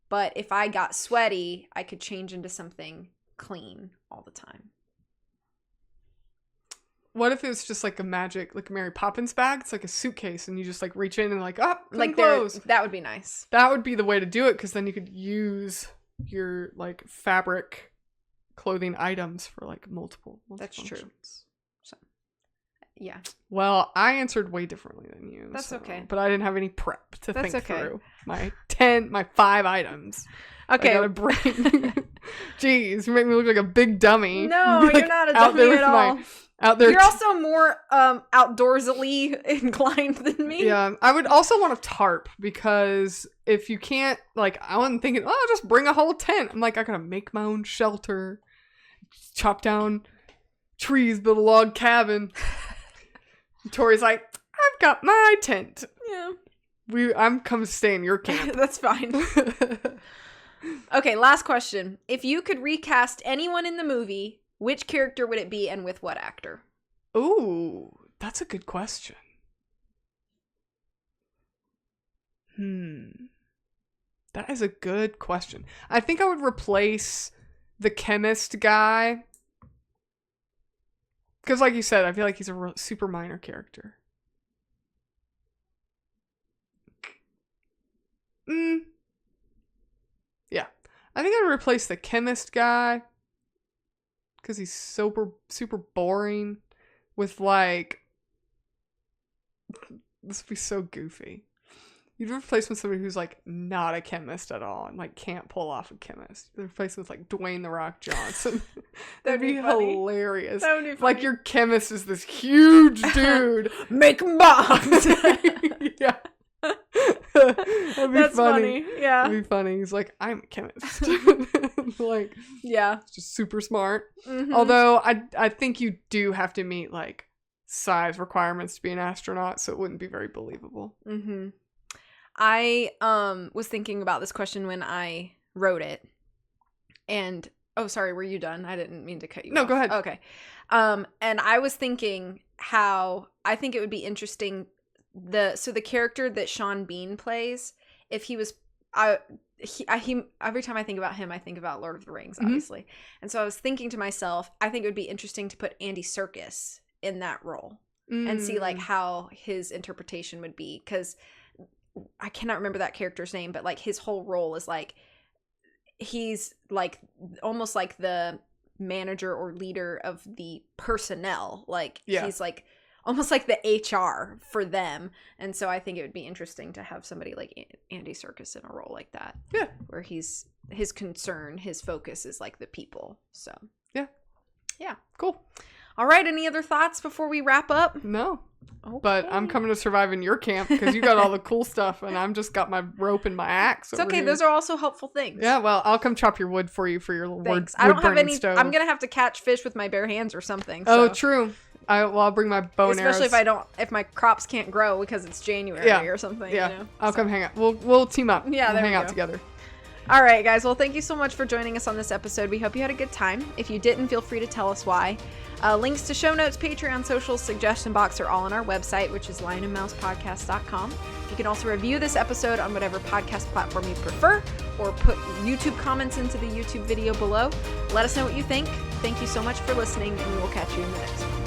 But if I got sweaty, I could change into something clean all the time. What if it's just like a Mary Poppins bag? It's like a suitcase, and you just like reach in and like, clean clothes. That would be nice. That would be the way to do it, because then you could use your like fabric clothing items for like multiple That's functions. True. So, yeah. Well, I answered way differently than you. That's okay. But I didn't have any prep to think through. My 5 items. Okay. I gotta bring. Jeez, you make me look like a big dummy. No, you're not a dummy at all. Out there. You're also more outdoorsily inclined than me. Yeah, I would also want a tarp, because if you can't, like, I wasn't thinking, I'll just bring a whole tent. I'm like, I gotta make my own shelter, chop down trees, build a log cabin. Tori's like, I've got my tent. Yeah. I'm coming to stay in your camp. That's fine. Okay, last question. If you could recast anyone in the movie, which character would it be, and with what actor? Ooh, that's a good question. That is a good question. I think I would replace the chemist guy Because like you said, I feel like he's a super minor character. Yeah. I think I'd replace the chemist guy. Because he's super boring. With like... This would be so goofy. You'd replace him with somebody who's like not a chemist at all and like can't pull off a chemist. You'd replace him with like Dwayne "The Rock" Johnson. That'd be hilarious. That would be funny. Like your chemist is this huge dude. Make bombs. Yeah. That'd be funny. Yeah. That'd be funny. He's like, I'm a chemist. Like, yeah. Just super smart. Mm-hmm. Although I think you do have to meet like size requirements to be an astronaut, so it wouldn't be very believable. Mm-hmm. I was thinking about this question when I wrote it, and oh, sorry, were you done? I didn't mean to cut you off. No, go ahead. Okay. And I was thinking how I think it would be interesting the character that Sean Bean plays, if he was he every time I think about him, I think about Lord of the Rings, obviously. Mm-hmm. And so I was thinking to myself, I think it would be interesting to put Andy Serkis in that role and see like how his interpretation would be, because I cannot remember that character's name, but like his whole role is like he's like almost like the manager or leader of the personnel. Like he's like almost like the HR for them. And so I think it would be interesting to have somebody like Andy Serkis in a role like that. Yeah. Where his concern, his focus is like the people. So yeah. Yeah. Cool. All right. Any other thoughts before we wrap up? No. Okay. But I'm coming to survive in your camp because you got all the cool stuff and I'm just got my rope and my axe. It's okay. Here. Those are also helpful things. Yeah, well, I'll come chop your wood for you for your wood. I don't have any. Stove. I'm gonna have to catch fish with my bare hands or something. So. Oh, true. I'll bring my bow and arrows. Especially if my crops can't grow because it's January or something. Yeah, you know? I'll come hang out. We'll team up. Yeah, we'll hang out together. All right, guys. Well, thank you so much for joining us on this episode. We hope you had a good time. If you didn't, feel free to tell us why. Links to show notes, Patreon, socials, suggestion box are all on our website, which is lionandmousepodcast.com. You can also review this episode on whatever podcast platform you prefer, or put YouTube comments into the YouTube video below. Let us know what you think. Thank you so much for listening, and we will catch you in the next one.